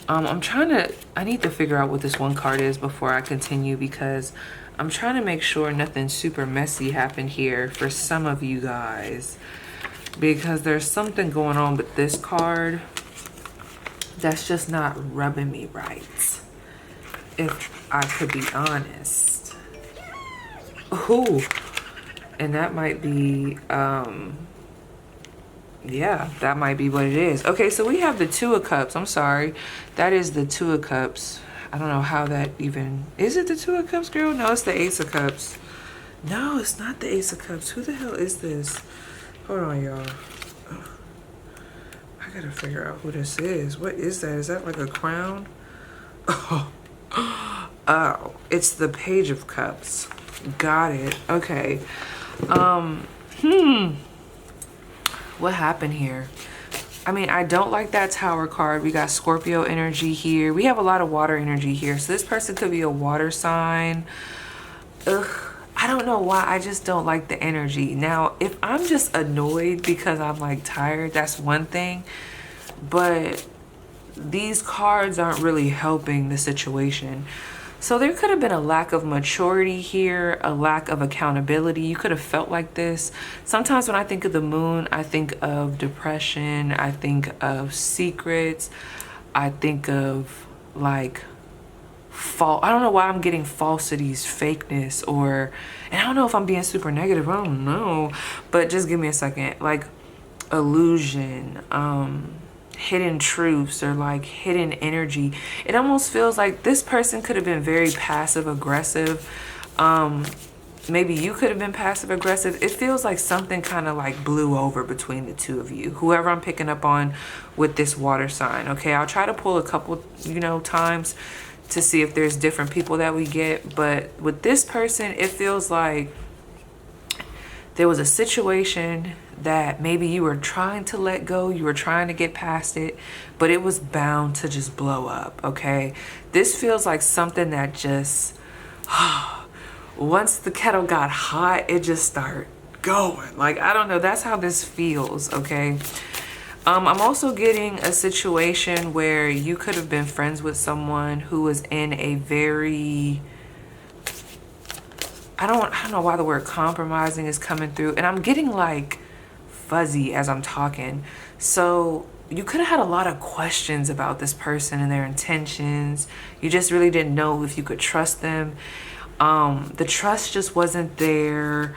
Speaker 2: I need to figure out what this one card is before I continue, because I'm trying to make sure nothing super messy happened here for some of you guys, because there's something going on with this card that's just not rubbing me right, if I could be honest. Ooh, and that might be, yeah, that might be what it is. Okay, so we have the Two of Cups. I'm sorry. That is the Two of Cups. I don't know how that even... Is it the Two of Cups, girl? No, it's the Ace of Cups. No, it's not the Ace of Cups. Who the hell is this? Hold on, y'all. I gotta figure out who this is. What is that? Is that like a crown? Oh, it's the Page of Cups. Got it. Okay. What happened here? I mean, I don't like that Tower card. We got Scorpio energy here. We have a lot of water energy here. So this person could be a water sign. Ugh. I don't know why. I just don't like the energy. Now, if I'm just annoyed because I'm like tired, that's one thing. But these cards aren't really helping the situation. So there could have been a lack of maturity here, a lack of accountability. You could have felt like this. Sometimes when I think of the moon, I think of depression. I think of secrets. I think of like I don't know why I'm getting falsities, fakeness, or, and I don't know if I'm being super negative. I don't know. But just give me a second. Like illusion, hidden truths, or like hidden energy. It almost feels like this person could have been very passive aggressive. Maybe you could have been passive aggressive. It feels like something kind of like blew over between the two of you, whoever I'm picking up on with this water sign. Okay, I'll try to pull a couple, you know, times to see if there's different people that we get. But with this person, it feels like there was a situation that maybe you were trying to let go, you were trying to get past it, but it was bound to just blow up, okay? This feels like something that just, once the kettle got hot, it just started going. Like, I don't know, that's how this feels, okay? I'm also getting a situation where you could have been friends with someone who was in a very... I don't know why the word compromising is coming through, and I'm getting like fuzzy as I'm talking. So you could have had a lot of questions about this person and their intentions. You just really didn't know if you could trust them. The trust just wasn't there.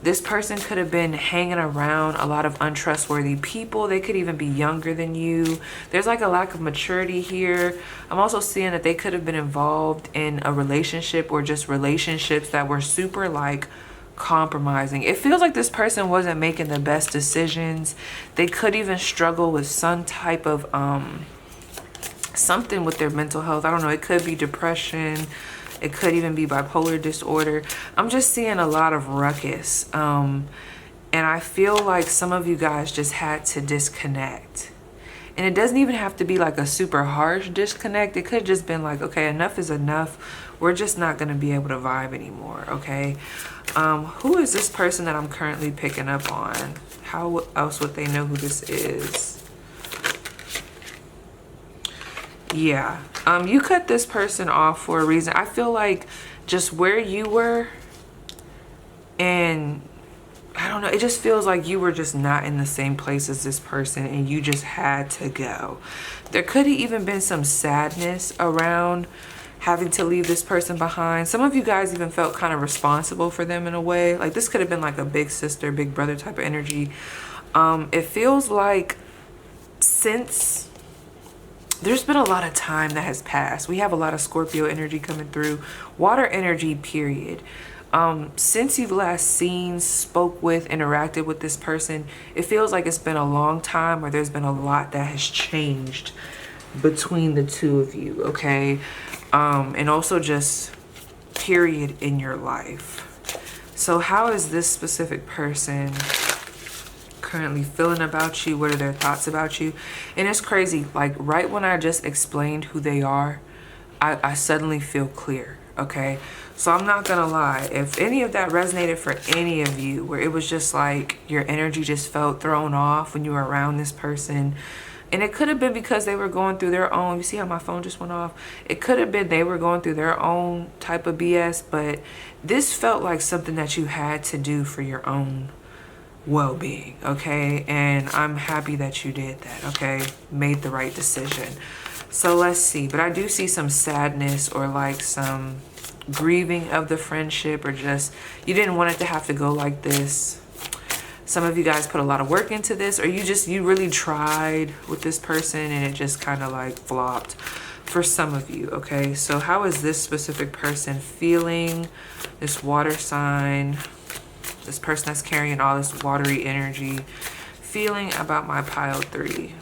Speaker 2: This person could have been hanging around a lot of untrustworthy people. They could even be younger than you. There's like a lack of maturity here. I'm also seeing that they could have been involved in a relationship or just relationships that were super like compromising. It feels like this person wasn't making the best decisions. They could even struggle with some type of something with their mental health. I don't know. It could be depression. It could even be bipolar disorder. I'm just seeing a lot of ruckus. And I feel like some of you guys just had to disconnect. And it doesn't even have to be like a super harsh disconnect. It could have just been like, okay, enough is enough. We're just not going to be able to vibe anymore, okay? Who is this person that I'm currently picking up on? How else would they know who this is? Yeah, you cut this person off for a reason. I feel like just where you were, and I don't know, it just feels like you were just not in the same place as this person and you just had to go. There could have even been some sadness around having to leave this person behind. Some of you guys even felt kind of responsible for them in a way. Like this could have been like a big sister, big brother type of energy. It feels like since... there's been a lot of time that has passed. We have a lot of Scorpio energy coming through. Water energy, period. Since you've last seen, spoke with, interacted with this person, it feels like it's been a long time, or there's been a lot that has changed between the two of you, okay? And also just period in your life. So how is this specific person currently feeling about you? What are their thoughts about you? And it's crazy, like right when I just explained who they are, I suddenly feel clear, okay? So I'm not gonna lie, if any of that resonated for any of you, where it was just like your energy just felt thrown off when you were around this person, And it could have been because they were going through their own, you see how my phone just went off? It could have been they were going through their own type of BS, but this felt like something that you had to do for your own well-being, okay? And I'm happy that you did that, okay? Made the right decision. So let's see. But I do see some sadness or like some grieving of the friendship, or just you didn't want it to have to go like this. Some of you guys put a lot of work into this, or you really tried with this person and it just kind of like flopped for some of you, okay? So how is this specific person feeling? This water sign, this person that's carrying all this watery energy, feeling about my pile 3.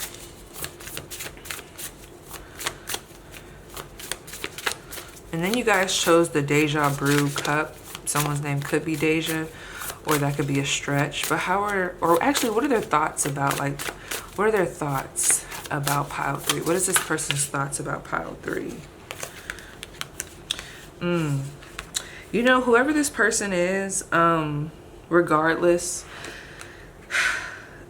Speaker 2: And then you guys chose the Deja Brew cup. Someone's name could be Deja, or that could be a stretch. But what are their thoughts about, like, what are their thoughts about pile 3? What is this person's thoughts about pile 3? You know, whoever this person is, regardless,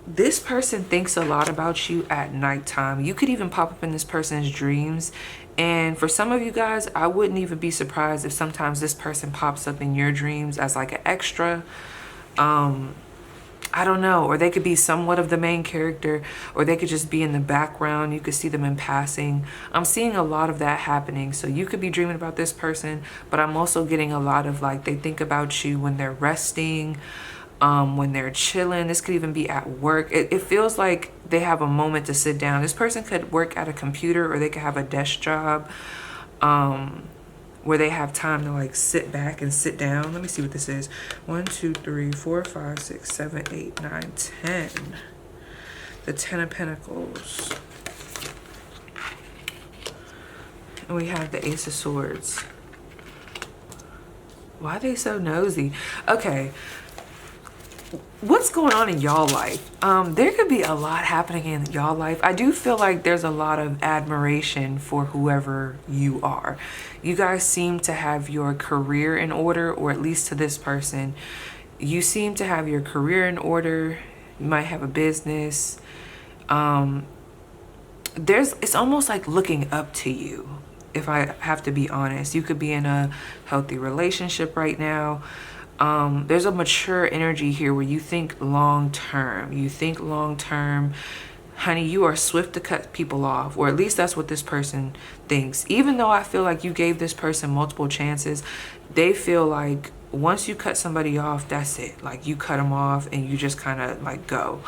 Speaker 2: this person thinks a lot about you at nighttime. You could even pop up in this person's dreams. And for some of you guys, I wouldn't even be surprised if sometimes this person pops up in your dreams as like an extra. I don't know, or they could be somewhat of the main character, or they could just be in the background. You could see them in passing. I'm seeing a lot of that happening. So you could be dreaming about this person, but I'm also getting a lot of like, they think about you when they're resting, when they're chilling. This could even be at work. It feels like they have a moment to sit down. This person could work at a computer, or they could have a desk job, where they have time to like sit back and sit down. Let me see what this is. 1, 2, 3, 4, 5, 6, 7, 8, 9, 10. The 10 of Pentacles. And we have the Ace of Swords. Why are they so nosy? Okay. What's going on in y'all life? There could be a lot happening in y'all life. I do feel like there's a lot of admiration for whoever you are. You guys seem to have your career in order, or at least to this person, you seem to have your career in order. You might have a business. It's almost like looking up to you, if I have to be honest. You could be in a healthy relationship right now. There's a mature energy here where you think long term. You think long term. Honey, you are swift to cut people off, or at least that's what this person thinks. Even though I feel like you gave this person multiple chances, they feel like once you cut somebody off, that's it. Like you cut them off and you just kind of like go.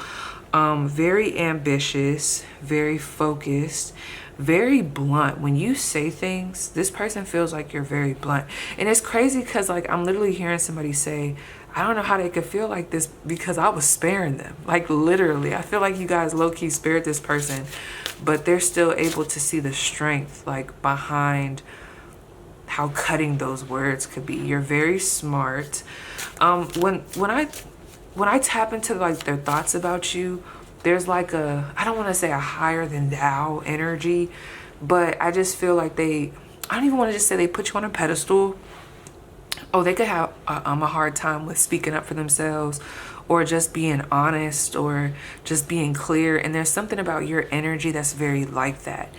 Speaker 2: Very ambitious, very focused, very blunt. When you say things, this person feels like you're very blunt. And it's crazy because like I'm literally hearing somebody say, I don't know how they could feel like this because I was sparing them. Like literally, I feel like you guys low-key spared this person, but they're still able to see the strength like behind how cutting those words could be. You're very smart. When I tap into like their thoughts about you, there's like a, I don't want to say a higher than thou energy, but I just feel like I don't even want to just say they put you on a pedestal. Oh, they could have a hard time with speaking up for themselves, or just being honest, or just being clear. And there's something about your energy that's very like that.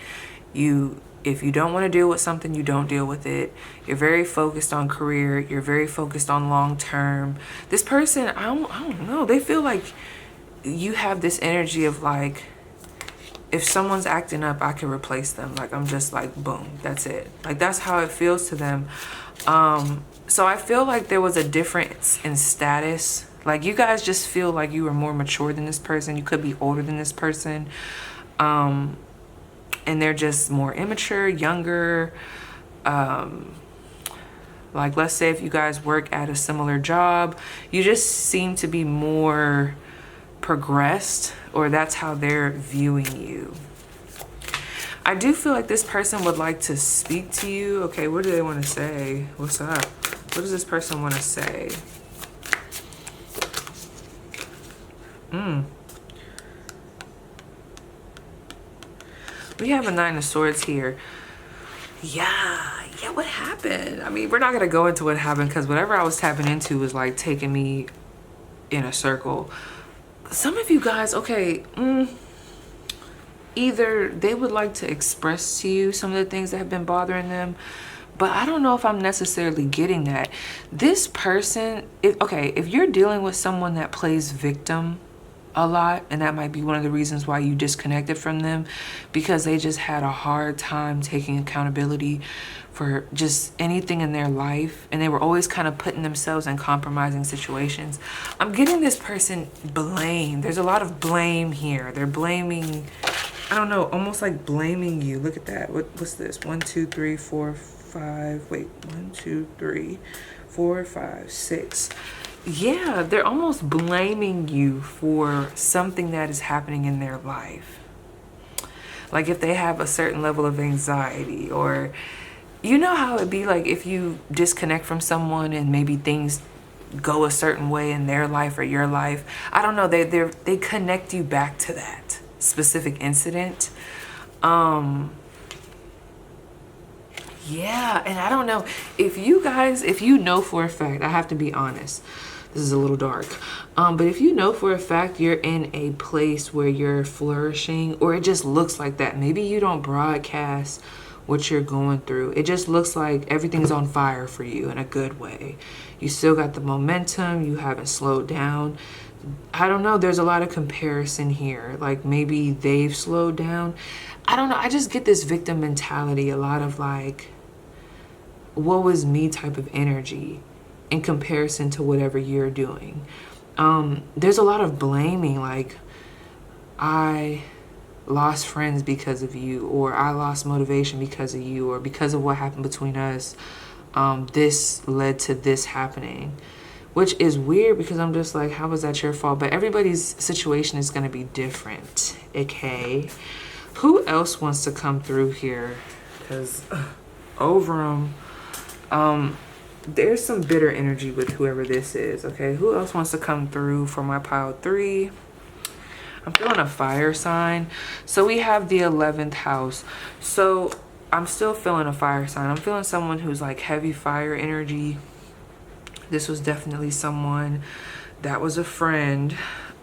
Speaker 2: If you don't want to deal with something, you don't deal with it. You're very focused on career. You're very focused on long term. This person, I don't know. They feel like you have this energy of like, if someone's acting up, I can replace them. Like I'm just like, boom, that's it. Like that's how it feels to them. So I feel like there was a difference in status. Like you guys just feel like you were more mature than this person. You could be older than this person. And they're just more immature, younger. Like let's say if you guys work at a similar job, you just seem to be more progressed, or that's how they're viewing you. I do feel like this person would like to speak to you. Okay, what do they want to say? What's up? What does this person want to say? We have a 9 of Swords here. Yeah, what happened? I mean, we're not going to go into what happened because whatever I was tapping into was like taking me in a circle. Some of you guys, okay, either they would like to express to you some of the things that have been bothering them, but I don't know if I'm necessarily getting that. This person, if you're dealing with someone that plays victim a lot, and that might be one of the reasons why you disconnected from them, because they just had a hard time taking accountability for just anything in their life, and they were always kind of putting themselves in compromising situations. I'm getting this person blame. There's a lot of blame here. They're blaming, I don't know, almost like blaming you. Look at that. What's this? 1, 2, 3, 4, 5. Wait, 1, 2, 3, 4, 5, 6. Yeah, they're almost blaming you for something that is happening in their life. Like if they have a certain level of anxiety, or you know how it'd be like if you disconnect from someone and maybe things go a certain way in their life or your life. I don't know, they connect you back to that specific incident. Yeah, and I don't know if you guys, if you know for a fact, I have to be honest, this is a little dark, but if you know for a fact you're in a place where you're flourishing, or it just looks like that, maybe you don't broadcast what you're going through, it just looks like everything's on fire for you in a good way. You still got the momentum, you haven't slowed down. I don't know, there's a lot of comparison here, like maybe they've slowed down. I don't know, I just get this victim mentality, a lot of like, woe is me type of energy in comparison to whatever you're doing. There's a lot of blaming, like I lost friends because of you, or I lost motivation because of you, or because of what happened between us, this led to this happening, which is weird because I'm just like, how was that your fault? But everybody's situation is going to be different. Okay, who else wants to come through here? Because over them, there's some bitter energy with whoever this is. Okay, who else wants to come through for my pile 3? I'm feeling a fire sign. So we have the 11th house. So I'm still feeling a fire sign. I'm feeling someone who's like heavy fire energy. This was definitely someone that was a friend.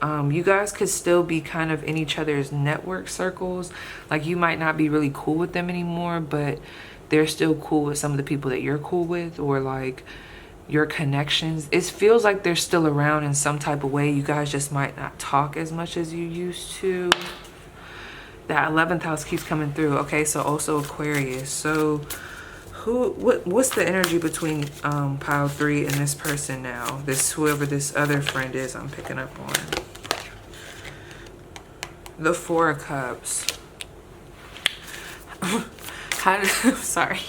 Speaker 2: You guys could still be kind of in each other's network circles. Like you might not be really cool with them anymore, but they're still cool with some of the people that you're cool with, or like your connections. It feels like they're still around in some type of way. You guys just might not talk as much as you used to. That 11th house keeps coming through. Okay, so also Aquarius. So what's the energy between pile 3 and this person now? This, whoever this other friend is I'm picking up on. The 4 of Cups. Sorry.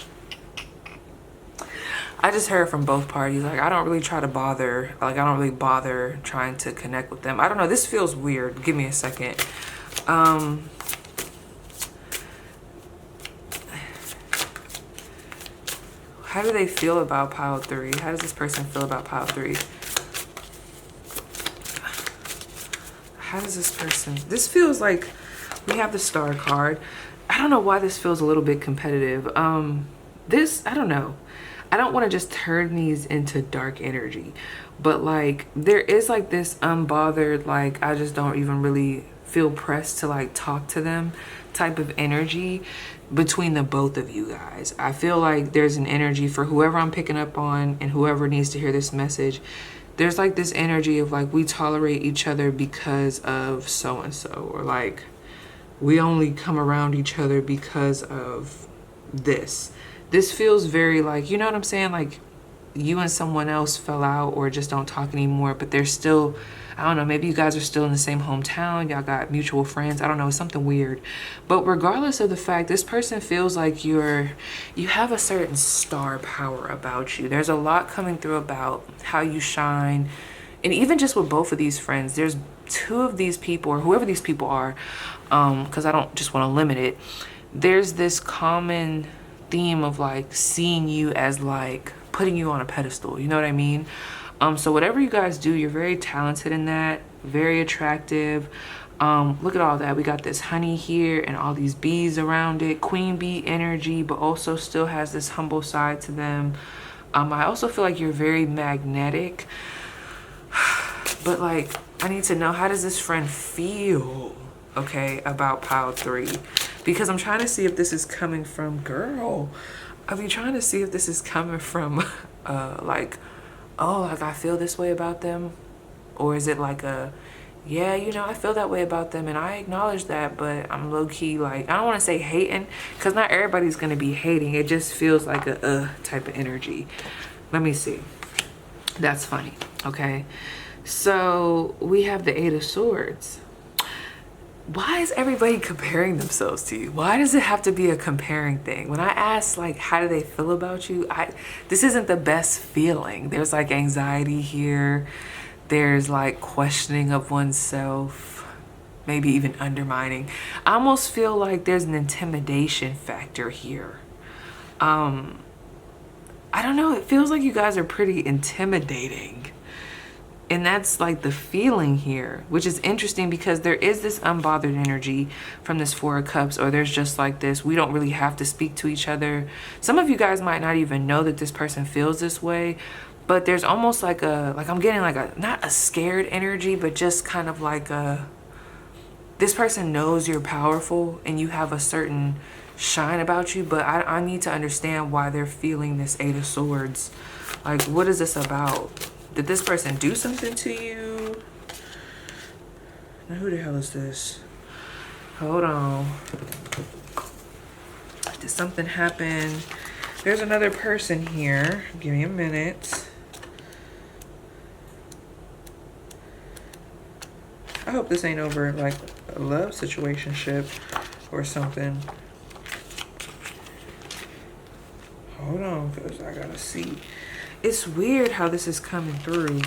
Speaker 2: I just heard from both parties, like I don't really try to bother, like I don't really bother trying to connect with them. I don't know, this feels weird. Give me a second. How do they feel about pile 3? How does this person feel about pile 3? How does this person, this feels like we have the Star card. I don't know why this feels a little bit competitive. This, I don't know. I don't want to just turn these into dark energy, but like there is like this unbothered, like I just don't even really feel pressed to like talk to them type of energy between the both of you guys. I feel like there's an energy for whoever I'm picking up on and whoever needs to hear this message. There's like this energy of like we tolerate each other because of so and so, or like we only come around each other because of this. This feels very like, you know what I'm saying? Like you and someone else fell out or just don't talk anymore, but they're still, I don't know, maybe you guys are still in the same hometown. Y'all got mutual friends. I don't know, something weird. But regardless of the fact, this person feels like you have a certain star power about you. There's a lot coming through about how you shine. And even just with both of these friends, there's 2 of these people, or whoever these people are, because I don't just want to limit it. There's this common theme of like seeing you as like putting you on a pedestal, you know what I mean? So whatever you guys do, you're very talented in that, very attractive. Look at all that. We got this honey here and all these bees around it, queen bee energy, but also still has this humble side to them. I also feel like you're very magnetic, but like I need to know, how does this friend feel okay, about pile 3. Because I'm trying to see if this is coming from, girl, I've been trying to see if this is coming from, like, oh, like I feel this way about them. Or is it like a, yeah, you know, I feel that way about them and I acknowledge that, but I'm low-key like, I don't want to say hating, because not everybody's going to be hating. It just feels like a type of energy. Let me see. That's funny. Okay. So we have the 8 of Swords. Why is everybody comparing themselves to you? Why does it have to be a comparing thing? When I ask, like, how do they feel about you? This isn't the best feeling. There's like anxiety here. There's like questioning of oneself, maybe even undermining. I almost feel like there's an intimidation factor here. I don't know. It feels like you guys are pretty intimidating. And that's like the feeling here, which is interesting because there is this unbothered energy from this 4 of Cups, or there's just like this, we don't really have to speak to each other. Some of you guys might not even know that this person feels this way, but there's almost like I'm getting like not a scared energy, but just kind of like this person knows you're powerful and you have a certain shine about you, but I need to understand why they're feeling this 8 of Swords. Like, what is this about? Did this person do something to you? Now, who the hell is this? Hold on. Did something happen? There's another person here. Give me a minute. I hope this ain't over like a love situationship or something. Hold on, because I gotta see. It's weird how this is coming through.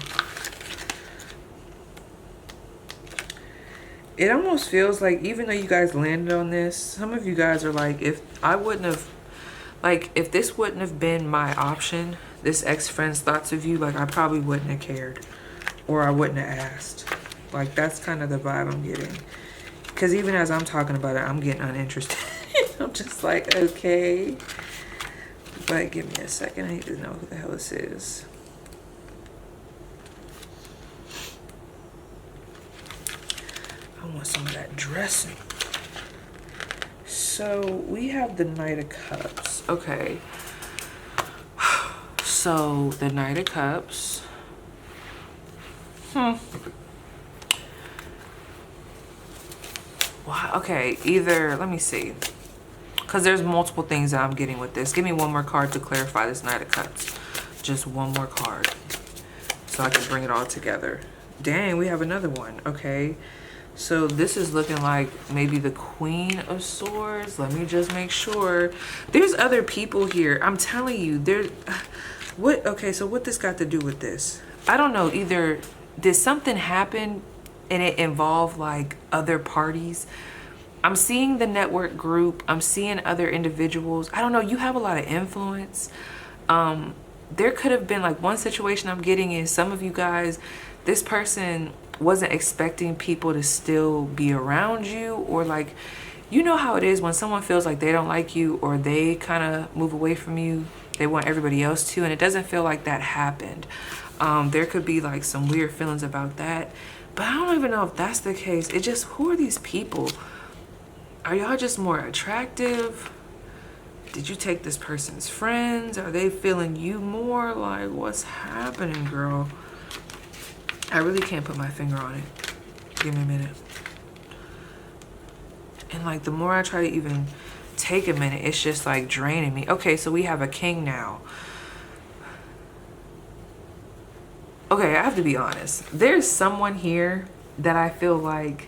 Speaker 2: It almost feels like, even though you guys landed on this, some of you guys are like, if this wouldn't have been my option, this ex-friend's thoughts of you, like I probably wouldn't have cared, or I wouldn't have asked. Like, that's kind of the vibe I'm getting. Because even as I'm talking about it, I'm getting uninterested. I'm just like, okay. But give me a second. I need to know who the hell this is. I want some of that dressing. So we have the Knight of Cups. Okay. So the Knight of Cups. Wow. Okay. Either, let me see. Because there's multiple things that I'm getting with this. Give me one more card to clarify this Knight of Cups. Just one more card. So I can bring it all together. Dang, we have another one. Okay. So this is looking like maybe the Queen of Swords. Let me just make sure. There's other people here. I'm telling you. Okay, so what this got to do with this? I don't know. Either did something happen and it involved like other parties? I'm seeing the network group. I'm seeing other individuals. I don't know. You have a lot of influence. There could have been like one situation I'm getting is some of you guys, this person wasn't expecting people to still be around you, or like, you know how it is when someone feels like they don't like you or they kind of move away from you. They want everybody else to, and it doesn't feel like that happened. There could be like some weird feelings about that, but I don't even know if that's the case. It just, who are these people? Are y'all just more attractive? Did you take this person's friends? Are they feeling you more? Like, what's happening, girl? I really can't put my finger on it. Give me a minute. And like, the more I try to even take a minute, it's just like draining me. Okay, so we have a king now. Okay, I have to be honest. There's someone here that I feel like,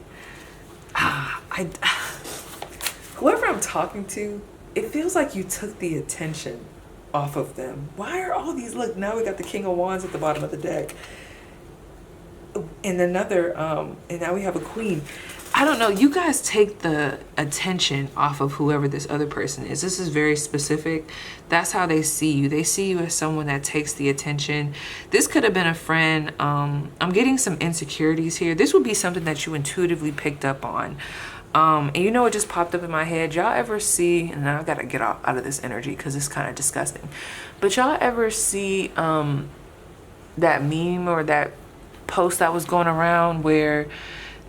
Speaker 2: whoever I'm talking to, it feels like you took the attention off of them. Why are all these, look, now we got the King of Wands at the bottom of the deck. And another, and now we have a Queen. I don't know, you guys take the attention off of whoever this other person is. This is very specific. That's how they see you. They see you as someone that takes the attention. This could have been a friend. I'm getting some insecurities here. This would be something that you intuitively picked up on. And you know, it just popped up in my head. Y'all ever see, and I gotta get out of this energy because it's kind of disgusting, but y'all ever see that meme or that post that was going around where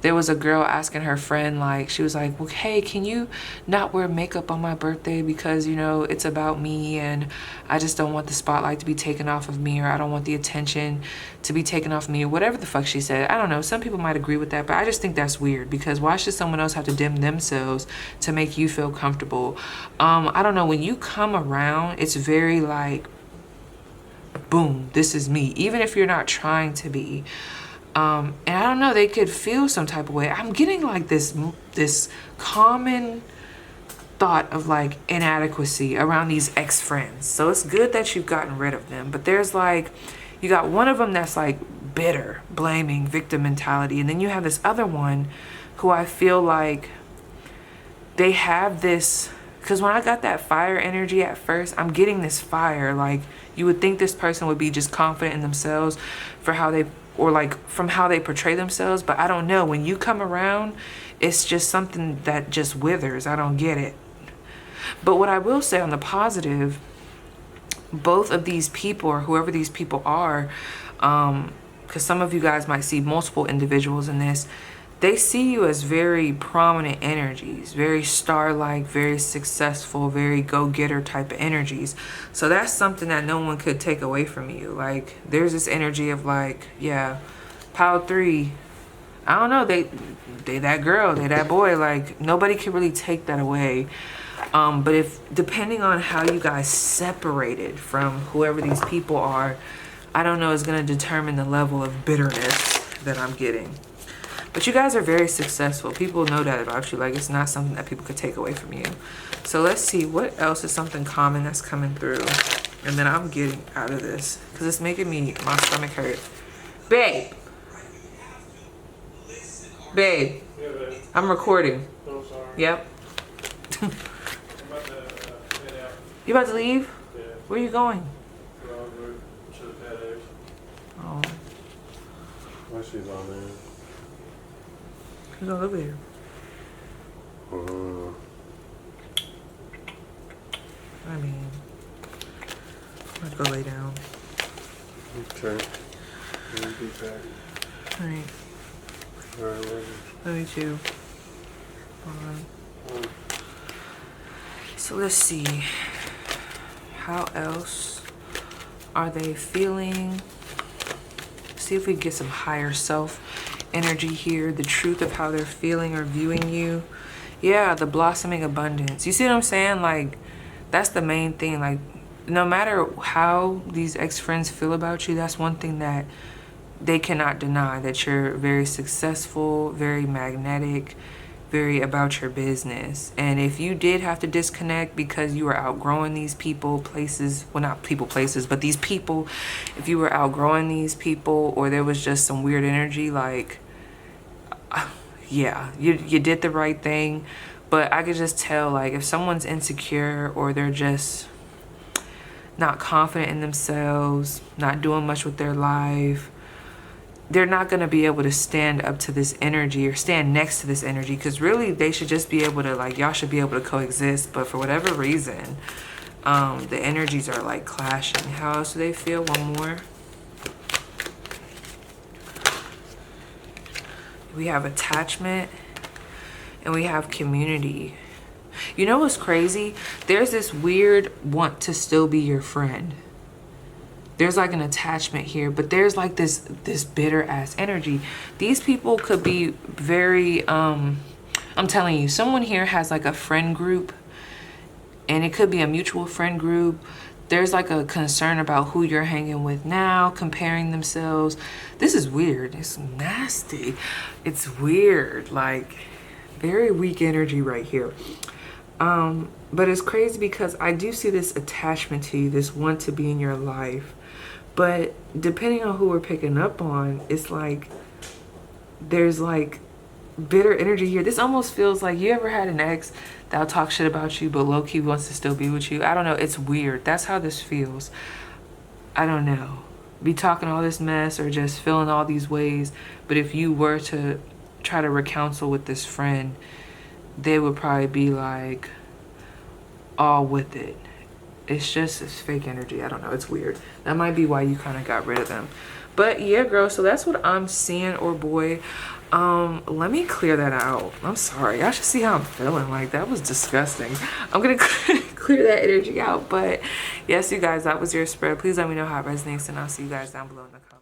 Speaker 2: there was a girl asking her friend, like, she was like, well, hey, can you not wear makeup on my birthday because, you know, it's about me and I just don't want the spotlight to be taken off of me, or I don't want the attention to be taken off me, or whatever the fuck she said. I don't know. Some people might agree with that, but I just think that's weird, because why should someone else have to dim themselves to make you feel comfortable? I don't know. When you come around, it's very like, boom, this is me, even if you're not trying to be. And I don't know, they could feel some type of way. I'm getting like this common thought of like inadequacy around these ex-friends. So it's good that you've gotten rid of them, but there's like, you got one of them that's like bitter, blaming, victim mentality, and then you have this other one who I feel like they have this, because when I got that fire energy at first, I'm getting this fire. Like, you would think this person would be just confident in themselves for how they, or like from how they portray themselves, but I don't know. When you come around, it's just something that just withers. I don't get it. But what I will say on the positive, both of these people, or whoever these people are, because some of you guys might see multiple individuals in this, they see you as very prominent energies, very star-like, very successful, very go-getter type of energies. So that's something that no one could take away from you. Like, there's this energy of like, yeah, Power 3. I don't know, they that girl, they that boy. Like, nobody can really take that away. But if, depending on how you guys separated from whoever these people are, I don't know, is going to determine the level of bitterness that I'm getting. But you guys are very successful. People know that about you. Like, it's not something that people could take away from you. So let's see, what else is something common that's coming through? And then I'm getting out of this, because it's making my stomach hurt. Babe. Babe.
Speaker 3: Yeah, babe.
Speaker 2: I'm recording.
Speaker 3: Oh, sorry.
Speaker 2: Yep.
Speaker 3: I'm about to head out.
Speaker 2: You about to leave?
Speaker 3: Yeah.
Speaker 2: Where are you going?
Speaker 3: Well, I'll go to the patio.
Speaker 2: Oh,
Speaker 3: Why she's on there?
Speaker 2: he's all over here. I mean, I'm gonna go lay down.
Speaker 3: Okay. We'll be back.
Speaker 2: All right.
Speaker 3: All right, later.
Speaker 2: Love you too. So let's see. How else are they feeling? See if we get some higher self energy here. The truth of how they're feeling or viewing you. Yeah, the blossoming abundance. You see what I'm saying? Like, that's the main thing. Like, no matter how these ex-friends feel about you, that's one thing that they cannot deny, that you're very successful, very magnetic, very about your business. And if you did have to disconnect because you were outgrowing these people, places, well, not people, places, but these people, if you were outgrowing these people, or there was just some weird energy, like, yeah, you did the right thing. But I could just tell, like, if someone's insecure, or they're just not confident in themselves, not doing much with their life, they're not going to be able to stand up to this energy or stand next to this energy, because really they should just be able to, like, y'all should be able to coexist. But for whatever reason, the energies are like clashing. How else do they feel? One more. We have attachment and we have community. You know what's crazy? There's this weird want to still be your friend. There's like an attachment here, but there's like this bitter ass energy. These people could be very, I'm telling you, someone here has like a friend group, and it could be a mutual friend group. There's like a concern about who you're hanging with now, comparing themselves. This is weird. It's nasty. It's weird. Like, very weak energy right here. But it's crazy because I do see this attachment to you, this want to be in your life. But depending on who we're picking up on, it's like there's like bitter energy here. This almost feels like, you ever had an ex that'll talk shit about you but low-key wants to still be with you? I don't know. It's weird. That's how this feels. I don't know. Be talking all this mess or just feeling all these ways. But if you were to try to recounsel with this friend, they would probably be like all with it. It's just this fake energy. I don't know. It's weird. That might be why you kind of got rid of them. But yeah, girl, so that's what I'm seeing, or boy. Let me clear that out. I'm sorry. Y'all should see how I'm feeling. Like, that was disgusting. I'm gonna clear that energy out. But yes, you guys, that was your spread. Please let me know how it resonates, and I'll see you guys down below in the comments.